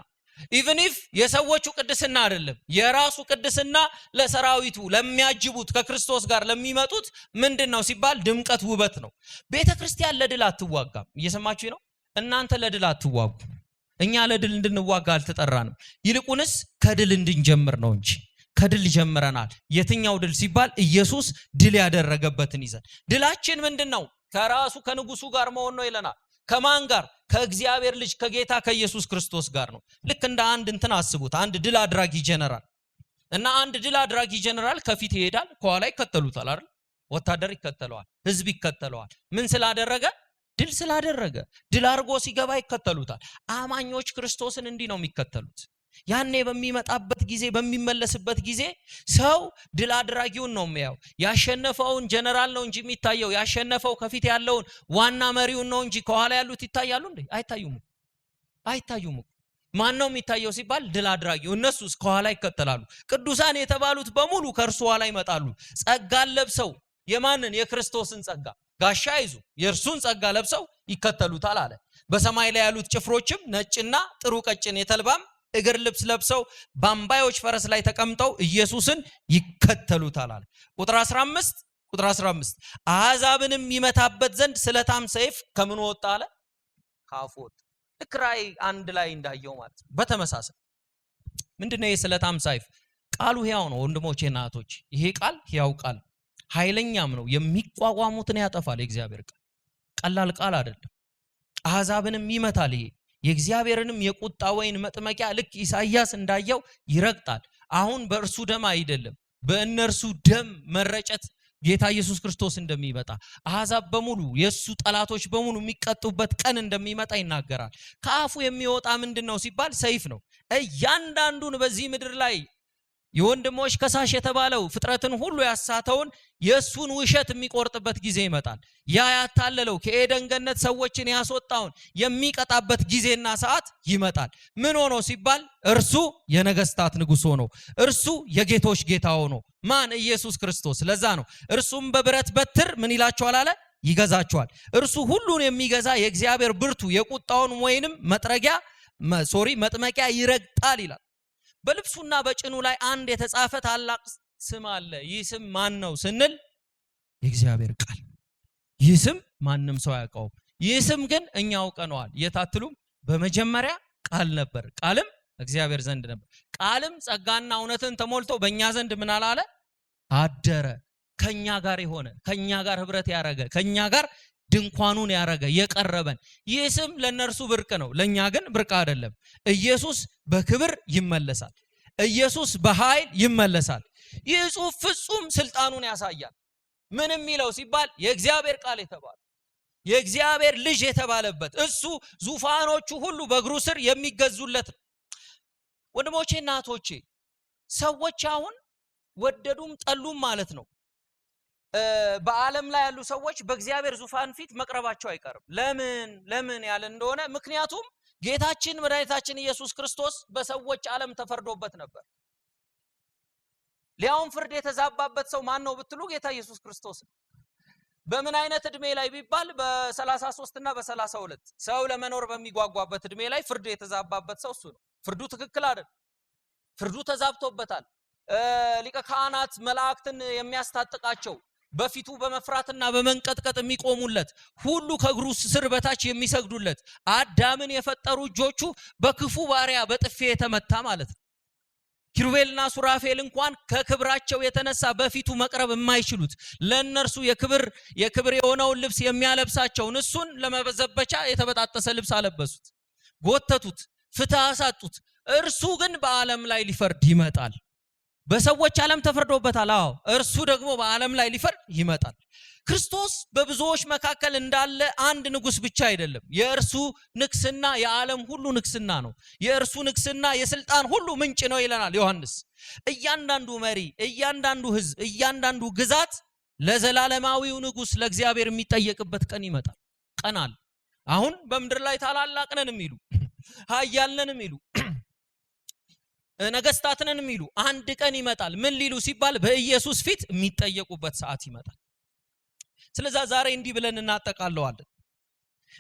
ኢቭን ኢፍ የሰዎቹ ቅድስና አይደለም፣ የራሱ ቅድስና ለሰራዊቱ ለሚያጅቡት ከክርስቶስ ጋር ለሚመጡት ምንድነው ሲባል ድምቀት፣ ውበት ነው። ቤተክርስቲያን ለድል አትዋጋም። እየሰማችሁ ነው? እናንተ ለድል አትዋጉ። እኛ ለድል እንድንዋጋ አልተጠራንም። ይልቁንስ ከድል እንድንጀምር ነው እንጂ ከድል ጀምረናል። የትኛው ድል ሲባል ኢየሱስ ድል ያደረገበትን ይዘን። ድላችን ምንድነው? ከራሱ ከንጉሱ ጋር መሆን ነው ይለናል። ከማን ጋር? ከእግዚአብሔር ልጅ ከጌታ ከኢየሱስ ክርስቶስ ጋር ነው። ልክ እንደ አንድ እንትን አስቡት። አንድ ድል አድራጊ ጀነራል እና አንድ ድል አድራጊ ጀነራል ከፊት ይሄዳል፣ ከኋላ ይከተሉታል አይደል? ወታደር ይከተለዋል፣ ህዝብ ይከተለዋል። ምን ስላደረገ? ድል ስላደረገ። ድል አድርጎ ሲገባ ይከተሉታል። አማኞች ክርስቶስን እንዲህ ነው የሚከተሉት። ያኔ በሚመጣበት ጊዜ በሚመለስበት ጊዜ ሰው ድል አድራጊውን ነው የሚያየው። ያሸነፈውን ጀነራል ነው እንጂ የሚታየው፣ ያሸነፈው ከፊት ያለውን ዋና መሪውን ነው እንጂ ከኋላ ያሉት ይታያሉ እንዴ? አይታዩም። ማን ነው የሚታየው ሲባል ድል አድራጊው። እነሱስ ከኋላ ይከተላሉ። ቅዱሳን የተባሉት በሙሉ ከእርሱ ኋላ ይመጣሉ። ጸጋን ለብሰው የማንን? የክርስቶስን ጸጋ። ጋሻ ይዙ የእርሱን ጸጋ ለብሰው ይከተሉታል አለ። በሰማይ ላይ ያሉት ጭፍሮችም ነጭና ጥሩ ቀጭን የተልባም እግር ልብስ ለብሰው በአምባዮች ፈረስ ላይ ተቀምጠው ኢየሱስን ይከተሉታል አለ። ቁጥር 15 አሕዛብንም ይመታበት ዘንድ ስለታም ሰይፍ ከምን ወጣ አለ? ካፉ ወጣ። ልክ ራእይ 1 ላይ እንዳየው ማለት ነው። በተመሳሳይ ምንድነው የስለታም ሰይፍ? ቃሉ ሕያው ነው ወንድሞቼና እህቶች። ይሄ ቃል ሕያው ቃል ኃይለኛም ነው፣ የሚቋቋሙትን ያጠፋል። የእግዚአብሔር ቃል ቀላል ቃል አይደለም። አሕዛብንም ይመታል። ይሄ የእግዚአብሔርንም የቁጣ ወይን መጥመቂያ ልክ ኢሳይያስ እንዳየው ይረግጣል። አሁን በእርሱ ደም አይደለም በእነርሱ ደም መረጨት ጌታ ኢየሱስ ክርስቶስ እንደሚመጣ አሕዛብ በሙሉ የሱ ጠላቶች በሙሉ የሚቀጡበት ቀን እንደሚመጣ ይናገራል። ከአፉ የሚወጣ ምንድነው ሲባል ሰይፍ ነው። እያንዳንዱን በዚህ ምድር ላይ የወንድሞች ከሳሽ የተባለው ፍጥረትን ሁሉ ያሳተውን የሱን ውሸት የሚቆርጥበት ጊዜ ይመጣል። ያ ያታለለው ከኤደን ገነት ሰዎችን ያስወጣውን የሚቀጣበት ጊዜና ሰዓት ይመጣል። ምን ሆኖ ሲባል እርሱ የነገስታት ንጉስ ሆኖ፣ እርሱ የጌቶች ጌታ ሆኖ። ማን? ኢየሱስ ክርስቶስ። ለዛ ነው እርሱም በብረት በትር ምን ይላቸዋል አለ? ይገዛቸዋል። እርሱ ሁሉን የሚገዛ የእግዚአብሔር ብርቱ የቁጣውን ወይንም መጥመቂያ ይረግጣል ይላል። በልብሱና በጭኑ ላይ አንድ የተጻፈ ታላቅ ስም አለ። ይህ ስም ማን ነው ስንል የእግዚአብሔር ቃል። ይህ ስም ማንም ሰው አያውቀውም። ይህ ስም ግን እኛ አውቀነዋል። የታትሉም በመጀመሪያ ቃል ነበር፣ ቃልም እግዚአብሔር ዘንድ ነበር፣ ቃልም ጸጋና እውነትን ተሞልቶ በእኛ ዘንድ ምን አለ? አደረ። ከኛ ጋር የሆነ ከኛ ጋር ህብረት ያረገ ከኛ ጋር ድንኳኑን ያረገ የቀረበን። ይህ ስም ለነርሱ ብርቅ ነው፣ ለኛ ግን ብርቅ አይደለም። ኢየሱስ በክብር ይመለሳል። ኢየሱስ በኃይል ይመለሳል። ይህ ጽሑፍ ፍጹም ስልጣኑን ያሳያል። ምን የሚለው ሲባል የእግዚአብሔር ቃል የተባለ የእግዚአብሔር ልጅ የተባለበት እሱ ዙፋኖቹ ሁሉ በእግሩ ስር የሚገዙለት ነው። ወንድሞቼና እህቶቼ ሰዎች አሁን ወደዱም ጠሉም ማለት ነው በዓለም ላይ ያሉ ሰዎች በእግዚአብሔር ዙፋን ፊት መቅረባቸው አይቀርም። ለምን ያለ እንደሆነ ምክንያቱም ጌታችን መድኃኒታችን ኢየሱስ ክርስቶስ በሰዎች ዓለም ተፈርዶበት ነበር። ሊያውም ፍርድ የተዛባበት ሰው ማን ነው ብትሉ ጌታ ኢየሱስ ክርስቶስ ነው። በምን አይነት እድሜ ላይ ቢባል በ33 እና በ32 ሰው ለመኖር በሚጓጓበት እድሜ ላይ ፍርድ የተዛባበት ሰው እሱ ነው። ፍርዱ ትክክል አይደል፣ ፍርዱ ተዛብቶበታል። ሊቀ ካህናት መላእክትን የሚያስታጥቃቸው በፊቱ በመፍራትና በመንቀጥቀጥ የሚቆሙለት ሁሉ ከእግሩ ስር በታች የሚሰግዱለት አዳምን የፈጠሩ እጆቹ በክፉ ባሪያ በጥፊ የተመታ ማለት ነው። ኪሩቤልና ሱራፌል እንኳን ከክብራቸው የተነሳ በፊቱ መቅረብ የማይችሉት ለነርሱ የክብር የሆነውን ልብስ የሚያለብሳቸውን እሱን ለመበዘበቻ የተበጣጠሰ ልብስ አለበሱት፣ ጎተቱት፣ ፍትህ አሳጡት። እርሱ ግን በዓለም ላይ ሊፈርድ ይመጣል። በሰዎች ዓለም ተፈርዶበታል። አዎ እርሱ ደግሞ በዓለም ላይ ሊፈርድ ይመጣል። ክርስቶስ በብዙዎች መካከል እንዳለ አንድ ንጉስ ብቻ አይደለም። የእርሱ ንግስና የዓለም ሁሉ ንግስና ነው። የእርሱ ንግስና የስልጣን ሁሉ ምንጭ ነው ይለናል ዮሐንስ። እያንዳንዱ መሪ፣ እያንዳንዱ ህዝብ፣ እያንዳንዱ ግዛት ለዘላለማዊው ንጉስ ለእግዚአብሔር የሚጠየቅበት ቀን ይመጣል። ቀን አለ። አሁን በምድር ላይ ታላላቅ ነን የሚሉ ኃያል ነን የሚሉ ነገስታትንን የሚሉ አንድ ቀን ይመጣል። ምን ሊሉ ሲባል በኢየሱስ ፊት የሚጠየቁበት ሰዓት ይመጣል። ስለዚህ ዛሬ እንዲህ ብለን እናጠቃለዋለን።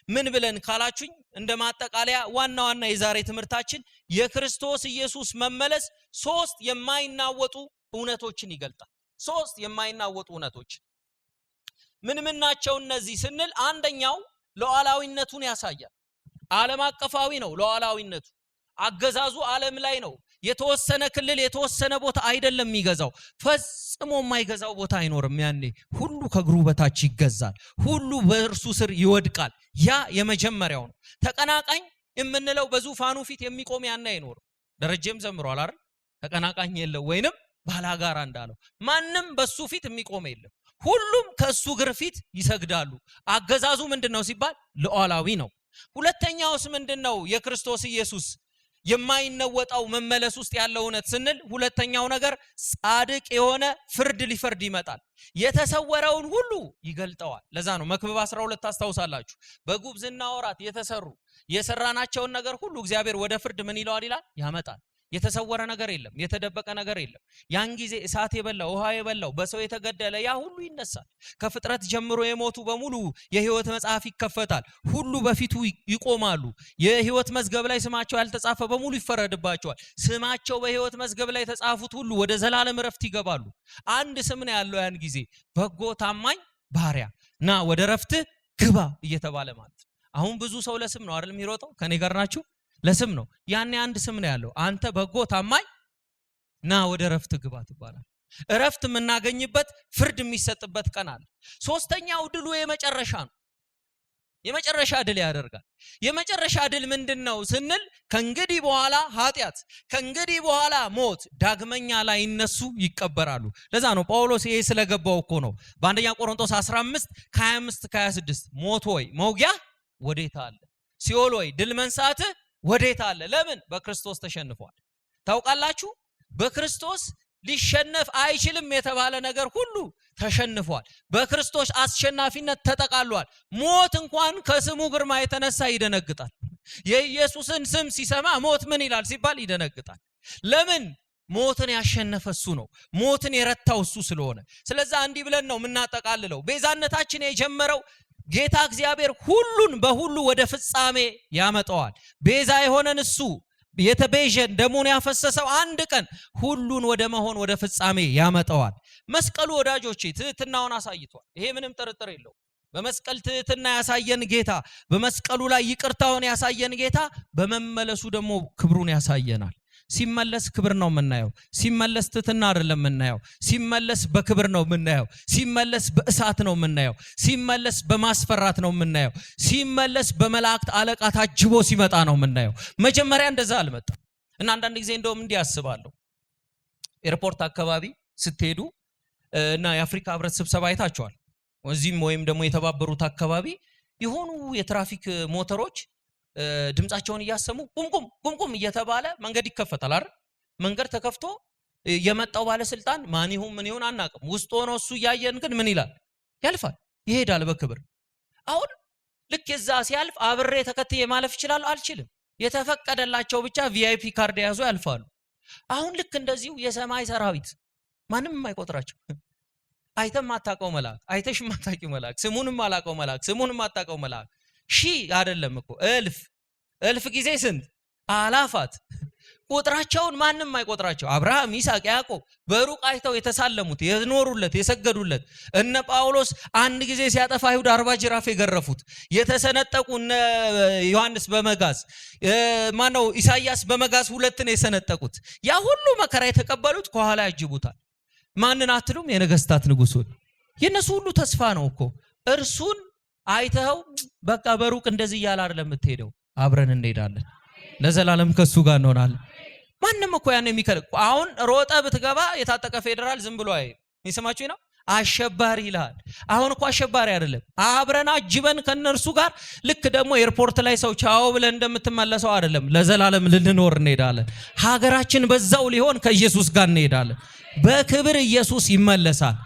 ምን ብለን ካላችሁኝ እንደ ማጠቃለያ ዋና የዛሬ ትምህርታችን የክርስቶስ ኢየሱስ መመለስ ሶስት የማይናወጡ እውነቶችን ይገልጣል። ሶስት የማይናወጡ እውነቶች ምን ናቸው እነዚህ ስንል፣ አንደኛው ሉዓላዊነቱን ያሳያል። ዓለም አቀፋዊ ነው ሉዓላዊነቱ። አገዛዙ ዓለም ላይ ነው። የተወሰነ ክልል የተወሰነ ቦታ አይደለም የሚገዛው። ፈጽሞ የማይገዛው ቦታ አይኖርም። ያኔ ሁሉ ከእግሩ በታች ይገዛል፣ ሁሉ በእርሱ ስር ይወድቃል። ያ የመጀመሪያው ነው። ተቀናቃኝ የምንለው በዙፋኑ ፊት የሚቆም ያኔ አይኖርም። ደረጀም ዘምሯል አይደል? ተቀናቃኝ የለው ወይንም ባላጋራ እንዳለው ማንም በሱ ፊት የሚቆም የለም። ሁሉም ከሱ እግር ፊት ይሰግዳሉ። አገዛዙ ምንድነው ሲባል ሉዓላዊ ነው። ሁለተኛውስ ምንድነው? የክርስቶስ ኢየሱስ የማይነወጣው መመለስ ውስጥ ያለው እውነት ስንል ሁለተኛው ነገር ጻድቅ የሆነ ፍርድ ሊፈርድ ይመጣል። የተሰወረውን ሁሉ ይገልጠዋል። ለዛ ነው መክብብ 12 ታስታውሳላችሁ። በጉብዝና ወራት የሰራናቸውን ነገር ሁሉ እግዚአብሔር ወደ ፍርድ ምን ይለዋል ይላል? ያመጣል። የተሰወረ ነገር የለም፣ የተደበቀ ነገር የለም። ያን ጊዜ እሳት የበላው ውሃ የበላው በሰው የተገደለ ያ ሁሉ ይነሳል። ከፍጥረት ጀምሮ የሞቱ በሙሉ የሕይወት መጽሐፍ ይከፈታል። ሁሉ በፊቱ ይቆማሉ። የሕይወት መዝገብ ላይ ስማቸው ያልተጻፈ በሙሉ ይፈረድባቸዋል። ስማቸው በሕይወት መዝገብ ላይ የተጻፉት ሁሉ ወደ ዘላለም ረፍት ይገባሉ። አንድ ስም ነው ያለው ያን ጊዜ፣ በጎ ታማኝ ባሪያ ና ወደ ረፍት ግባ እየተባለ ማለት። አሁን ብዙ ሰው ለስም ነው አይደል የሚሮጠው? ከኔ ጋር ናችሁ? ለስም ነው። ያኔ አንድ ስም ነው ያለው። አንተ በጎ ታማኝ ና ወደ ረፍት ግባ ትባላል። ረፍት የምናገኝበት ፍርድ የሚሰጥበት ቀን አለ። ሶስተኛው ድሉ የመጨረሻ ነው። የመጨረሻ ድል ያደርጋል። የመጨረሻ ድል ምንድነው ስንል ከእንግዲህ በኋላ ኃጢአት፣ ከእንግዲህ በኋላ ሞት ዳግመኛ ላይ እነሱ ይቀበራሉ። ለዛ ነው ጳውሎስ ይሄ ስለገባው እኮ ነው በአንደኛ ቆሮንቶስ 15 ከ25-26 ሞት ሆይ መውጊያ ወዴት አለ? ሲኦል ሆይ ድል መንሳት ወዴት አለ? ለምን? በክርስቶስ ተሸንፏል። ታውቃላችሁ በክርስቶስ ሊሸነፍ አይችልም የተባለ ነገር ሁሉ ተሸንፏል። በክርስቶስ አስሸናፊነት ተጠቃሏል። ሞት እንኳን ከስሙ ግርማ የተነሳ ይደነግጣል። የኢየሱስን ስም ሲሰማ ሞት ምን ይላል ሲባል ይደነግጣል። ለምን? ሞትን ያሸነፈ እሱ ነው። ሞትን የረታው እሱ ስለሆነ። ስለዚህ እንዲህ ብለን ነው የምናጠቃልለው። ቤዛነታችን የጀመረው ጌታ እግዚአብሔር ሁሉን በሁሉ ወደ ፍጻሜ ያመጣዋል። ቤዛ የሆነን እሱ የተቤዠን ደሙን ያፈሰሰው አንድ ቀን ሁሉን ወደ መሆን ወደ ፍጻሜ ያመጣዋል። መስቀሉ ወዳጆቼ ትህትናውን አሳይቷል። ይሄ ምንም ጥርጥር የለው። በመስቀል ትህትና ያሳየን ጌታ፣ በመስቀሉ ላይ ይቅርታውን ያሳየን ጌታ በመመለሱ ደግሞ ክብሩን ያሳየናል። ሲመለስ ክብር ነው የምናየው። ሲመለስ ትህትና አይደለም የምናየው። ሲመለስ በክብር ነው የምናየው። ሲመለስ በእሳት ነው የምናየው። ሲመለስ በማስፈራት ነው የምናየው። ሲመለስ በመላእክት አለቃ ታጅቦ ሲመጣ ነው የምናየው። መጀመሪያ እንደዛ አልመጣም እና አንዳንድ ጊዜ እንደውም እንዲህ አስባለሁ። ኤርፖርት አካባቢ ስትሄዱ እና የአፍሪካ ህብረት ስብሰባ አይታችኋል። እዚህም ወይም ደግሞ የተባበሩት አካባቢ የሆኑ የትራፊክ ሞተሮች ድምጻቸውን እያሰሙ ቁምቁም ቁምቁም እየተባለ መንገድ ይከፈታል አይደል? መንገድ ተከፍቶ የመጣው ባለስልጣን ማን ይሁን ምን ይሁን አናውቅም። ውስጥ ሆኖ እሱ ያየን ግን ምን ይላል? ያልፋል፣ ይሄዳል በክብር። አሁን ልክ የዛ ሲያልፍ አብሬ ተከትዬ ማለፍ ይችላል? አልችልም። የተፈቀደላቸው ብቻ ቪአይፒ ካርድ ያዙ ያልፋሉ። አሁን ልክ እንደዚሁ የሰማይ ሰራዊት ማንም የማይቆጥራቸው አይተም ማታቀው መልአክ፣ አይተሽ ማታቂው መልአክ፣ ስሙንም አላቀው መልአክ፣ ስሙንም ማታቀው መልአክ ሺህ አይደለም እኮ እልፍ ጊዜ ስንት አላፋት ቁጥራቸውን ማንም አይቆጥራቸው። አብርሃም፣ ይስሐቅ፣ ያዕቆብ በሩቅ አይተው የተሳለሙት የኖሩለት የሰገዱለት እነ ጳውሎስ አንድ ጊዜ ሲያጠፋ አይሁድ 40 ጅራፍ የገረፉት የተሰነጠቁ እነ ዮሐንስ በመጋዝ ማነው ኢሳይያስ በመጋዝ 2 ነው የሰነጠቁት። ያ ሁሉ መከራ የተቀበሉት ከኋላ ያጅቡታል። ማንን አትሉም? የነገስታት ንጉሱን። የነሱ ሁሉ ተስፋ ነው እኮ እርሱን አይተው በቃ በሩቅ እንደዚህ ያለ አይደለም የምትሄደው፣ አብረን እንሄዳለን፣ ለዘላለም ከሱ ጋር እንሆናለን። ማንም እኮ ያን የሚከለቅ አሁን ሮጠ ብትገባ የታጠቀ ፌደራል ዝም ብሎ ይሰማችሁ ነው አሸባሪ ይላል። አሁን እኮ አሸባሪ አይደለም፣ አብረን አጅበን ከነርሱ ጋር ልክ ደግሞ ኤርፖርት ላይ ሰው ቻው ብለን እንደምትመለሰው አይደለም፣ ለዘላለም ልንኖር እንሄዳለን። ሀገራችን በዛው ሊሆን ከኢየሱስ ጋር እንሄዳለን። በክብር ኢየሱስ ይመለሳል፣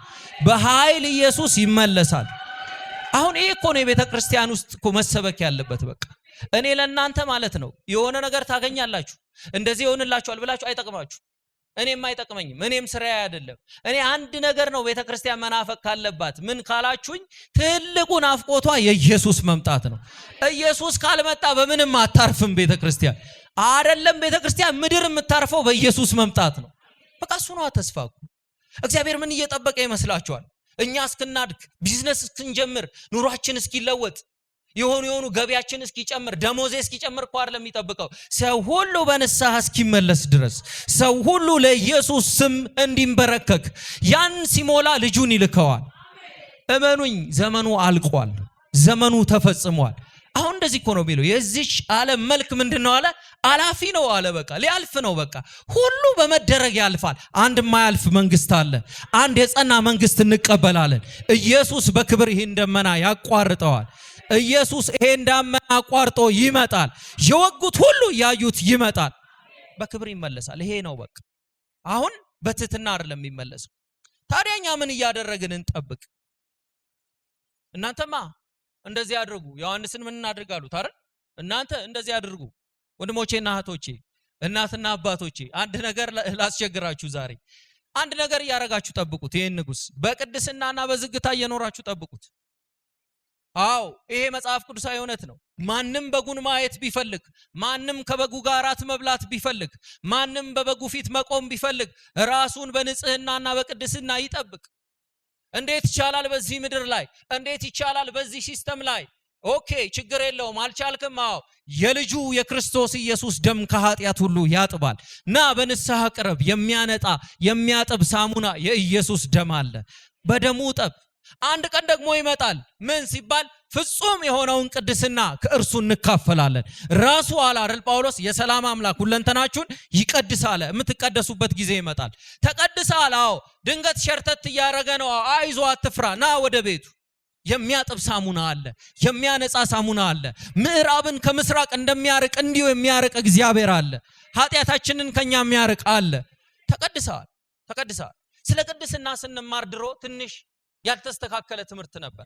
በኃይል ኢየሱስ ይመለሳል። አሁን ይሄ እኮ ነው የቤተ ክርስቲያን ውስጥ እኮ መሰበክ ያለበት። በቃ እኔ ለእናንተ ማለት ነው የሆነ ነገር ታገኛላችሁ እንደዚህ ይሆንላችኋል ብላችሁ አይጠቅማችሁ። እኔም አይጠቅመኝም፣ እኔም ስራዬ አይደለም። እኔ አንድ ነገር ነው ቤተ ክርስቲያን መናፈቅ ካለባት ምን ካላችሁኝ ትልቁ ናፍቆቷ የኢየሱስ መምጣት ነው። ኢየሱስ ካልመጣ በምንም አታርፍም ቤተ ክርስቲያን። አይደለም ቤተ ክርስቲያን ምድር የምታርፈው በኢየሱስ መምጣት ነው። በቃ እሱ ነው ተስፋው። እግዚአብሔር ምን እየጠበቀ ይመስላችኋል? እኛ እስክናድግ ቢዝነስ እስክንጀምር ኑሯችን እስኪለወጥ የሆኑ ገቢያችን እስኪጨምር ደሞዜ እስኪጨምር እኮ አይደለም የሚጠብቀው። ሰው ሁሉ በንስሐ እስኪመለስ ድረስ ሰው ሁሉ ለኢየሱስ ስም እንዲንበረከክ ያን ሲሞላ ልጁን ይልከዋል። እመኑኝ ዘመኑ አልቋል፣ ዘመኑ ተፈጽሟል። አሁን እንደዚህ እኮ ነው የሚለው የዚች ዓለም መልክ ምንድነው አለ? አላፊ ነው አለ። በቃ ሊያልፍ ነው። በቃ ሁሉ በመደረግ ያልፋል። አንድ የማያልፍ መንግስት አለ። አንድ የጸና መንግስት እንቀበላለን። ኢየሱስ በክብር ይህን ደመና ያቋርጠዋል። ኢየሱስ ይሄን ደመና አቋርጦ ይመጣል። የወጉት ሁሉ ያዩት ይመጣል፣ በክብር ይመለሳል። ይሄ ነው በቃ። አሁን በትህትና አይደለም የሚመለሰው። ታዲያ እኛ ምን እያደረግን እንጠብቅ? እናንተማ እንደዚህ አድርጉ። ዮሐንስን ምን እናድርጋሉት አይደል? እናንተ እንደዚህ አድርጉ። ወንድሞቼና እህቶቼ፣ እናትና አባቶቼ አንድ ነገር ላስቸግራችሁ ዛሬ። አንድ ነገር እያረጋችሁ ጠብቁት። ይሄን ንጉስ በቅድስናና በዝግታ እየኖራችሁ ጠብቁት። አዎ ይሄ መጽሐፍ ቅዱሳዊ እውነት ነው። ማንም በጉን ማየት ቢፈልግ፣ ማንም ከበጉ ጋር እራት መብላት ቢፈልግ፣ ማንም በበጉ ፊት መቆም ቢፈልግ ራሱን በንጽህናና በቅድስና ይጠብቅ። እንዴት ይቻላል በዚህ ምድር ላይ? እንዴት ይቻላል በዚህ ሲስተም ላይ? ኦኬ ችግር የለውም አልቻልክም። አዎ የልጁ የክርስቶስ ኢየሱስ ደም ከኃጢአት ሁሉ ያጥባል። ና በንስሐ ቅረብ። የሚያነጣ የሚያጥብ ሳሙና የኢየሱስ ደም አለ። በደሙ ጠብ። አንድ ቀን ደግሞ ይመጣል። ምን ሲባል ፍጹም የሆነውን ቅድስና ከእርሱ እንካፈላለን። ራሱ አለ አይደል ጳውሎስ የሰላም አምላክ ሁለንተናችሁን ይቀድሳል። የምትቀደሱበት ጊዜ ይመጣል። ተቀድሳል። አዎ ድንገት ሸርተት እያደረገ ነው። አይዞ አትፍራ፣ ና ወደ ቤቱ። የሚያጥብ ሳሙና አለ፣ የሚያነጻ ሳሙና አለ። ምዕራብን ከምስራቅ እንደሚያርቅ እንዲሁ የሚያርቅ እግዚአብሔር አለ። ኃጢአታችንን ከኛ የሚያርቅ አለ። ተቀድሰዋል፣ ተቀድሰዋል። ስለ ቅድስና ስንማር ድሮ ትንሽ ያልተስተካከለ ትምህርት ነበር።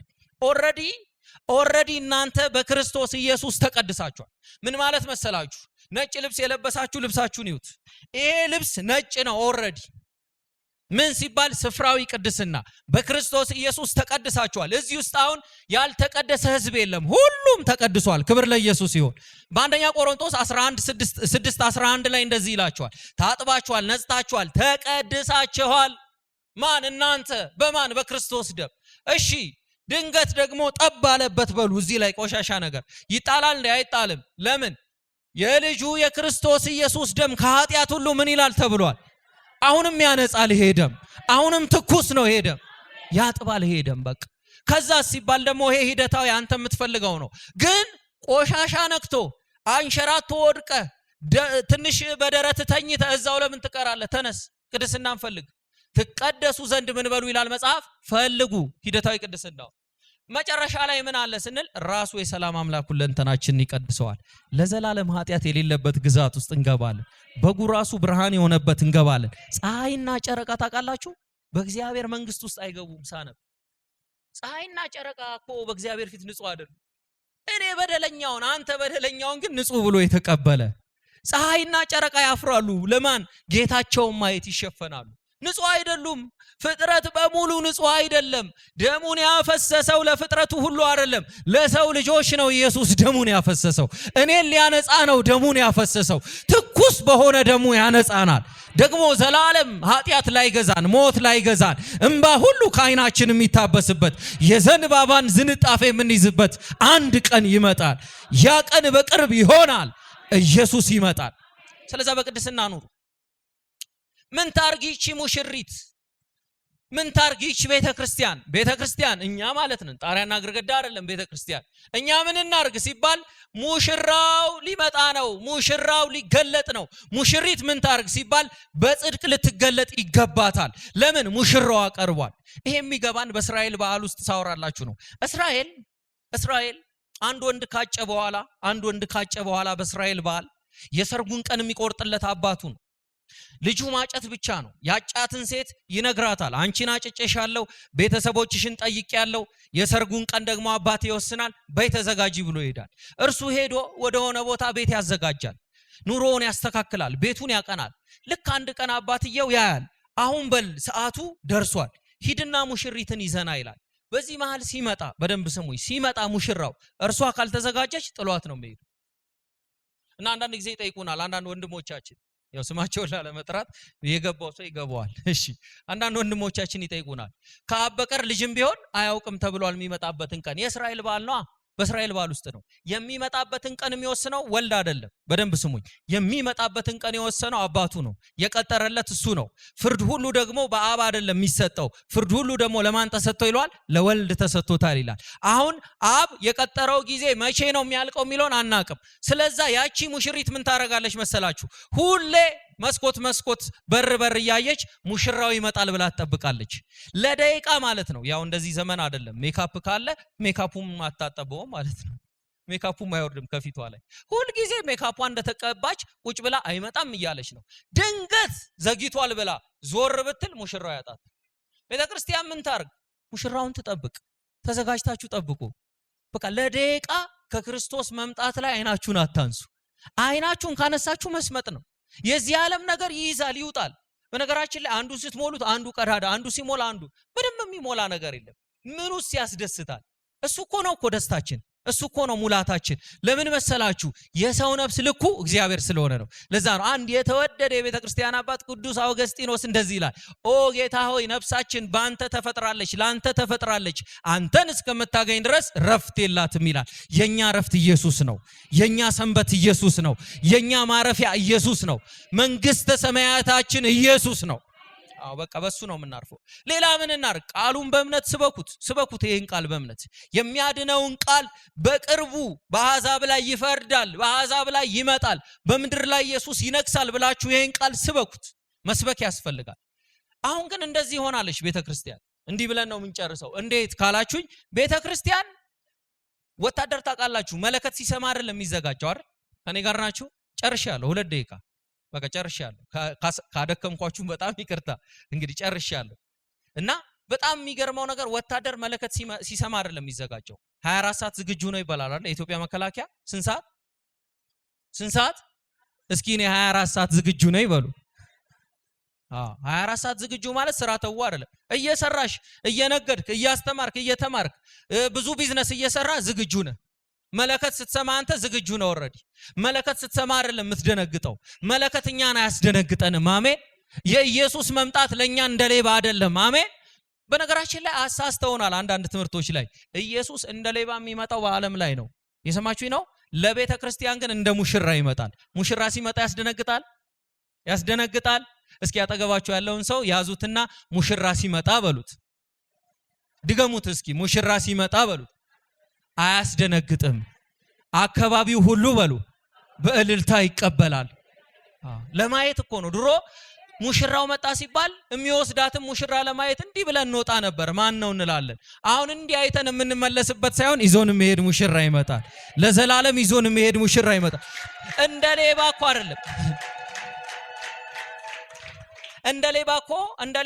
ኦሬዲ እናንተ በክርስቶስ ኢየሱስ ተቀድሳችኋል። ምን ማለት መሰላችሁ? ነጭ ልብስ የለበሳችሁ ልብሳችሁን ይዩት። ይሄ ልብስ ነጭ ነው ኦሬዲ። ምን ሲባል ስፍራዊ ቅድስና በክርስቶስ ኢየሱስ ተቀድሳችኋል። እዚህ ውስጥ አሁን ያልተቀደሰ ሕዝብ የለም፣ ሁሉም ተቀድሷል። ክብር ለኢየሱስ ይሁን። በአንደኛ ቆሮንቶስ 11:6-11 ላይ እንደዚህ ይላችኋል፣ ታጥባችኋል፣ ነጽታችኋል፣ ተቀድሳችኋል። ማን? እናንተ። በማን? በክርስቶስ ደም። እሺ ድንገት ደግሞ ጠብ አለበት በሉ። እዚህ ላይ ቆሻሻ ነገር ይጣላል እንዴ? አይጣልም። ለምን? የልጁ የክርስቶስ ኢየሱስ ደም ከኃጢአት ሁሉ ምን ይላል ተብሏል? አሁንም ያነጻል። ይሄ ደም አሁንም ትኩስ ነው። ይሄ ደም ያጥባል። ይሄ ደም በቃ። ከዛ ሲባል ደግሞ ይሄ ሂደታዊ አንተ የምትፈልገው ነው። ግን ቆሻሻ ነክቶ አንሸራቶ ወድቀ ትንሽ በደረት ተኝተ እዛው ለምን ትቀራለህ? ተነስ፣ ቅድስናን ፈልግ። ትቀደሱ ዘንድ ምን በሉ ይላል መጽሐፍ? ፈልጉ። ሂደታዊ ቅድስናው መጨረሻ ላይ ምን አለ ስንል ራሱ የሰላም አምላክ ሁለንተናችንን ይቀድሰዋል። ለዘላለም ኃጢአት የሌለበት ግዛት ውስጥ እንገባለን። በጉ ራሱ ብርሃን የሆነበት እንገባለን። ፀሐይና ጨረቃ ታውቃላችሁ በእግዚአብሔር መንግስት ውስጥ አይገቡም። ሳነብ ፀሐይና ጨረቃ እኮ በእግዚአብሔር ፊት ንጹህ አይደሉም። እኔ በደለኛውን አንተ በደለኛውን ግን ንጹህ ብሎ የተቀበለ ፀሐይና ጨረቃ ያፍራሉ። ለማን? ጌታቸውን ማየት ይሸፈናሉ። ንጹህ አይደሉም። ፍጥረት በሙሉ ንጹህ አይደለም። ደሙን ያፈሰሰው ለፍጥረቱ ሁሉ አይደለም፣ ለሰው ልጆች ነው። ኢየሱስ ደሙን ያፈሰሰው እኔን ሊያነጻ ነው። ደሙን ያፈሰሰው ትኩስ በሆነ ደሙ ያነጻናል። ደግሞ ዘላለም ኃጢአት ላይ ገዛን፣ ሞት ላይ ገዛን፣ እንባ ሁሉ ከዓይናችን የሚታበስበት የዘንባባን ዝንጣፌ የምንይዝበት አንድ ቀን ይመጣል። ያ ቀን በቅርብ ይሆናል። ኢየሱስ ይመጣል። ስለዚህ በቅድስና ኑሩ። ምን ታርጊች ሙሽሪት? ምን ታርጊች ቤተክርስቲያን? ቤተክርስቲያን እኛ ማለት ነን። ጣሪያና ግድግዳ አይደለም ቤተክርስቲያን። እኛ ምን እናርግ ሲባል ሙሽራው ሊመጣ ነው፣ ሙሽራው ሊገለጥ ነው። ሙሽሪት ምን ታርግ ሲባል በጽድቅ ልትገለጥ ይገባታል። ለምን? ሙሽራዋ ቀርቧል። ይሄ የሚገባን በእስራኤል በዓል ውስጥ ሳወራላችሁ ነው። እስራኤል አንድ ወንድ ካጨ በኋላ በእስራኤል በዓል የሰርጉን ቀን የሚቆርጥለት አባቱ ነው። ልጁ ማጨት ብቻ ነው። ያጫትን ሴት ይነግራታል። አንቺን አጭጨሻለሁ፣ ቤተሰቦችሽን ጠይቄያለሁ፣ የሰርጉን ቀን ደግሞ አባቴ ይወስናል፣ በይ ተዘጋጂ ብሎ ይሄዳል። እርሱ ሄዶ ወደሆነ ቦታ ቤት ያዘጋጃል፣ ኑሮውን ያስተካክላል፣ ቤቱን ያቀናል። ልክ አንድ ቀን አባትየው ያያል፣ አሁን በል ሰዓቱ ደርሷል፣ ሂድና ሙሽሪትን ይዘና ይላል። በዚህ መሃል ሲመጣ በደንብ ስሙኝ፣ ሲመጣ ሙሽራው እርሷ ካልተዘጋጀች ጥሏት ነው የሚሄዱ። እና አንዳንድ ጊዜ ይጠይቁናል አንዳንድ ወንድሞቻችን፣ ያው ስማቸውን ላለመጥራት የገባው ሰው ይገባዋል። እሺ አንዳንድ ወንድሞቻችን ይጠይቁናል፣ ከአብ በቀር ልጅም ቢሆን አያውቅም ተብሏል የሚመጣበትን ቀን። የእስራኤል በዓል ነው። በእስራኤል በዓል ውስጥ ነው የሚመጣበትን ቀን የሚወስነው ወልድ አይደለም። በደንብ ስሙኝ፣ የሚመጣበትን ቀን የወሰነው አባቱ ነው፣ የቀጠረለት እሱ ነው። ፍርድ ሁሉ ደግሞ በአብ አይደለም የሚሰጠው። ፍርድ ሁሉ ደግሞ ለማን ተሰጥቶ ይሏል? ለወልድ ተሰጥቶታል ይላል። አሁን አብ የቀጠረው ጊዜ መቼ ነው የሚያልቀው የሚለውን አናቅም። ስለዛ ያቺ ሙሽሪት ምን ታረጋለች መሰላችሁ? ሁሌ መስኮት በር እያየች ሙሽራው ይመጣል ብላ ትጠብቃለች። ለደቂቃ ማለት ነው። ያው እንደዚህ ዘመን አይደለም። ሜካፕ ካለ ሜካፑም አታጠበው ማለት ነው። ሜካፑም አይወርድም ከፊቷ ላይ። ሁል ጊዜ ሜካፑ እንደተቀባች ቁጭ ብላ አይመጣም እያለች ነው። ድንገት ዘግይቷል ብላ ዞር ብትል ሙሽራው ያጣት። ቤተክርስቲያን ምን ታርግ? ሙሽራውን ትጠብቅ። ተዘጋጅታችሁ ጠብቁ። በቃ ለደቂቃ ከክርስቶስ መምጣት ላይ አይናችሁን አታንሱ። አይናችሁን ካነሳችሁ መስመጥ ነው። የዚህ ዓለም ነገር ይይዛል፣ ይውጣል። በነገራችን ላይ አንዱ ስትሞሉት አንዱ ቀዳዳ፣ አንዱ ሲሞላ አንዱ ምንም የሚሞላ ነገር የለም። ምኑስ ያስደስታል? እሱ እኮ ነው እኮ ደስታችን። እሱ እኮ ነው ሙላታችን። ለምን መሰላችሁ? የሰው ነፍስ ልኩ እግዚአብሔር ስለሆነ ነው። ለዛ ነው አንድ የተወደደ የቤተ ክርስቲያን አባት ቅዱስ አውገስጢኖስ እንደዚህ ይላል፣ ኦ ጌታ ሆይ ነፍሳችን ባንተ ተፈጥራለች፣ ላንተ ተፈጥራለች፣ አንተን እስከምታገኝ ድረስ ረፍት የላትም ይላል። የኛ ረፍት ኢየሱስ ነው። የኛ ሰንበት ኢየሱስ ነው። የኛ ማረፊያ ኢየሱስ ነው። መንግስተ ሰማያታችን ኢየሱስ ነው። በቃ በሱ ነው የምናርፈው። ሌላ ምን እናርግ? ቃሉን በእምነት ስበኩት። ይሄን ቃል በእምነት የሚያድነውን ቃል በቅርቡ በአሕዛብ ላይ ይፈርዳል፣ በአሕዛብ ላይ ይመጣል፣ በምድር ላይ ኢየሱስ ይነግሳል ብላችሁ ይሄን ቃል ስበኩት። መስበክ ያስፈልጋል። አሁን ግን እንደዚህ ሆናለች ቤተክርስቲያን። እንዲህ ብለን ነው የምንጨርሰው። እንዴት ካላችሁኝ፣ ቤተክርስቲያን ወታደር ታውቃላችሁ፣ መለከት ሲሰማ አይደለም የሚዘጋጀው አይደል? ከኔ ጋር ናችሁ? ጨርሻለሁ። 2 ደቂቃ በቃ ጨርሻለሁ። ካደከምኳችሁ በጣም ይቅርታ። እንግዲህ ጨርሻለሁ። እና በጣም የሚገርመው ነገር ወታደር መለከት ሲሰማ አይደለም የሚዘጋጀው። 24 ሰዓት ዝግጁ ነው ይባላል አይደል? የኢትዮጵያ መከላከያ ስንት ሰዓት? እስኪ እኔ 24 ሰዓት ዝግጁ ነው ይበሉ። 24 ሰዓት ዝግጁ ማለት ስራ ተው አይደለም። እየሰራሽ እየነገድክ እያስተማርክ እየተማርክ ብዙ ቢዝነስ እየሰራ ዝግጁ ነህ። መለከት ስትሰማ አንተ ዝግጁ ነው። ኦሬዲ መለከት ስትሰማ አይደለም የምትደነግጠው። መለከት እኛን አያስደነግጠንም። አሜን። የኢየሱስ መምጣት ለኛ እንደ ሌባ አይደለም። አሜን። በነገራችን ላይ አሳስተውናል አንዳንድ ትምህርቶች ላይ። ኢየሱስ እንደ ሌባ የሚመጣው በዓለም ላይ ነው። የሰማችሁኝ ነው። ለቤተ ክርስቲያን ግን እንደ ሙሽራ ይመጣል። ሙሽራ ሲመጣ ያስደነግጣል። እስኪ ያጠገባችሁ ያለውን ሰው ያዙትና ሙሽራ ሲመጣ በሉት። ድገሙት እስኪ። ሙሽራ ሲመጣ በሉት። አያስደነግጥም። አካባቢው ሁሉ በሉ በእልልታ ይቀበላል። ለማየት እኮ ነው። ድሮ ሙሽራው መጣ ሲባል የሚወስዳትም ሙሽራ ለማየት እንዲህ ብለን እንወጣ ነበር። ማን ነው እንላለን። አሁን እንዲህ አይተን የምንመለስበት ሳይሆን ይዞን መሄድ ሙሽራ ይመጣል። ለዘላለም ይዞን መሄድ ሙሽራ ይመጣል። እንደ ሌባ እኮ አይደለም። እንደ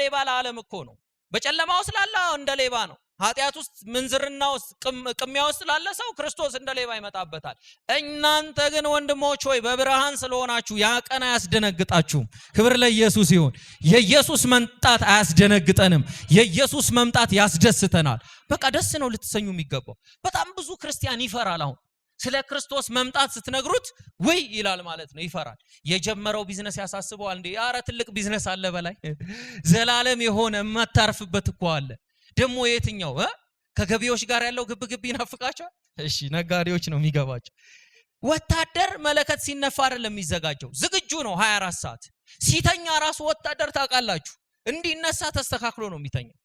ሌባ ለዓለም እኮ ነው። በጨለማ ውስጥ ላለ እንደ ሌባ ነው። ኃጢአት ውስጥ ምንዝርና ውስጥ ቅሚያ ውስጥ ላለ ሰው ክርስቶስ እንደ ሌባ ይመጣበታል። እናንተ ግን ወንድሞች ሆይ በብርሃን ስለሆናችሁ ያ ቀን አያስደነግጣችሁም። ክብር ለኢየሱስ ይሁን። የኢየሱስ መምጣት አያስደነግጠንም። የኢየሱስ መምጣት ያስደስተናል። በቃ ደስ ነው ልትሰኙ የሚገባው። በጣም ብዙ ክርስቲያን ይፈራል። አሁን ስለ ክርስቶስ መምጣት ስትነግሩት ወይ ይላል ማለት ነው። ይፈራል። የጀመረው ቢዝነስ ያሳስበዋል። እንዴ ኧረ ትልቅ ቢዝነስ አለ በላይ ዘላለም የሆነ የማታርፍበት እኮ አለ። ደግሞ የትኛው ከገቢዎች ጋር ያለው ግብግብ ይናፍቃቸዋል። እሺ ነጋዴዎች ነው የሚገባቸው። ወታደር መለከት ሲነፋ አይደለም የሚዘጋጀው፣ ዝግጁ ነው 24 ሰዓት። ሲተኛ ራሱ ወታደር ታውቃላችሁ እንዲነሳ ተስተካክሎ ነው የሚተኛው።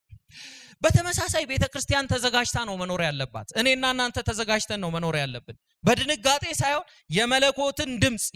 በተመሳሳይ ቤተክርስቲያን ተዘጋጅታ ነው መኖር ያለባት። እኔና እናንተ ተዘጋጅተን ነው መኖር ያለብን። በድንጋጤ ሳይሆን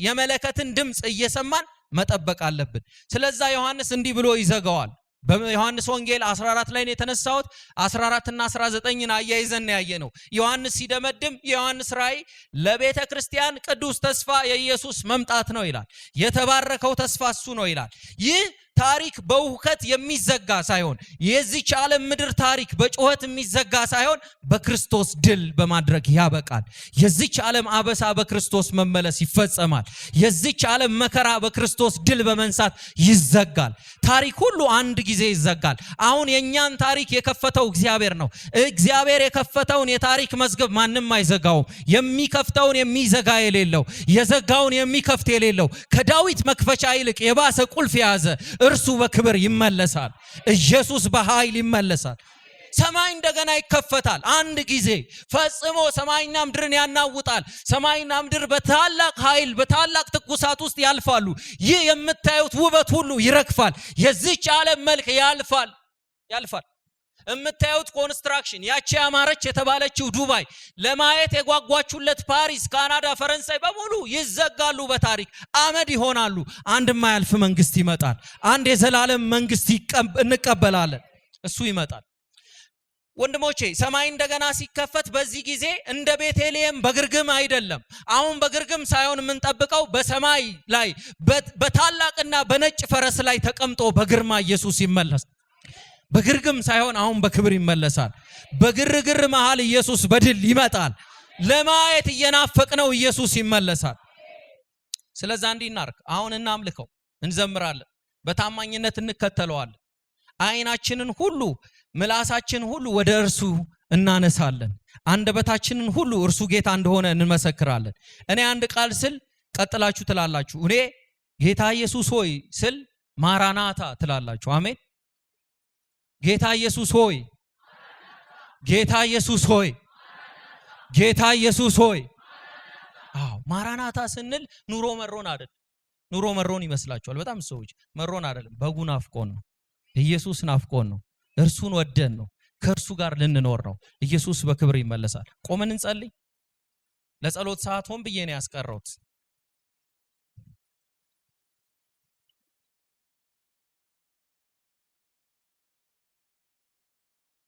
የመለከትን ድምጽ እየሰማን መጠበቅ አለብን። ስለዛ ዮሐንስ እንዲህ ብሎ ይዘጋዋል። በዮሐንስ ወንጌል 14 ላይ ነው የተነሳሁት። 14 እና 19ን አያይዘን ያየነው። ዮሐንስ ሲደመድም የዮሐንስ ራእይ ለቤተ ክርስቲያን ቅዱስ ተስፋ የኢየሱስ መምጣት ነው ይላል። የተባረከው ተስፋ እሱ ነው ይላል። ይህ ታሪክ በውከት የሚዘጋ ሳይሆን የዚች ዓለም ምድር ታሪክ በጩኸት የሚዘጋ ሳይሆን በክርስቶስ ድል በማድረግ ያበቃል። የዚች ዓለም አበሳ በክርስቶስ መመለስ ይፈጸማል። የዚች ዓለም መከራ በክርስቶስ ድል በመንሳት ይዘጋል። ታሪክ ሁሉ አንድ ጊዜ ይዘጋል። አሁን የኛን ታሪክ የከፈተው እግዚአብሔር ነው። እግዚአብሔር የከፈተውን የታሪክ መዝገብ ማንም አይዘጋውም። የሚከፍተውን የሚዘጋ የሌለው፣ የዘጋውን የሚከፍት የሌለው፣ ከዳዊት መክፈቻ ይልቅ የባሰ ቁልፍ የያዘ እርሱ በክብር ይመለሳል። ኢየሱስ በኃይል ይመለሳል። ሰማይ እንደገና ይከፈታል። አንድ ጊዜ ፈጽሞ ሰማይና ምድርን ያናውጣል። ሰማይና ምድር በታላቅ ኃይል በታላቅ ትኩሳት ውስጥ ያልፋሉ። ይህ የምታዩት ውበት ሁሉ ይረግፋል። የዚች ዓለም መልክ ያልፋል። የምታዩት ኮንስትራክሽን ያቺ ያማረች የተባለችው ዱባይ፣ ለማየት የጓጓችሁለት ፓሪስ፣ ካናዳ፣ ፈረንሳይ በሙሉ ይዘጋሉ። በታሪክ አመድ ይሆናሉ። አንድ የማያልፍ መንግስት ይመጣል። አንድ የዘላለም መንግስት እንቀበላለን። እሱ ይመጣል። ወንድሞቼ ሰማይ እንደገና ሲከፈት በዚህ ጊዜ እንደ ቤተልሔም በግርግም አይደለም። አሁን በግርግም ሳይሆን የምንጠብቀው በሰማይ ላይ በታላቅና በነጭ ፈረስ ላይ ተቀምጦ በግርማ ኢየሱስ ይመለሳል። በግርግም ሳይሆን አሁን በክብር ይመለሳል። በግርግር መሃል ኢየሱስ በድል ይመጣል። ለማየት እየናፈቅነው ኢየሱስ ይመለሳል። ስለዛ እንዲናርክ አሁን እናምልከው፣ እንዘምራለን፣ በታማኝነት እንከተለዋለን። አይናችንን ሁሉ ምላሳችን ሁሉ ወደ እርሱ እናነሳለን። አንደበታችንን ሁሉ እርሱ ጌታ እንደሆነ እንመሰክራለን። እኔ አንድ ቃል ስል ቀጥላችሁ ትላላችሁ። እኔ ጌታ ኢየሱስ ሆይ ስል ማራናታ ትላላችሁ። አሜን። ጌታ ኢየሱስ ሆይ፣ ጌታ ኢየሱስ ሆይ፣ ጌታ ኢየሱስ ሆይ። አዎ ማራናታ ስንል ኑሮ መሮን አይደል? ኑሮ መሮን ይመስላችኋል? በጣም ሰዎች መሮን አይደለም፣ በጉ ናፍቆን ነው። ኢየሱስ ናፍቆን ነው። እርሱን ወደን ነው። ከእርሱ ጋር ልንኖር ነው። ኢየሱስ በክብር ይመለሳል። ቆመን እንጸልይ። ለጸሎት ሰዓት ሆን ብዬ ነው ያስቀረውት።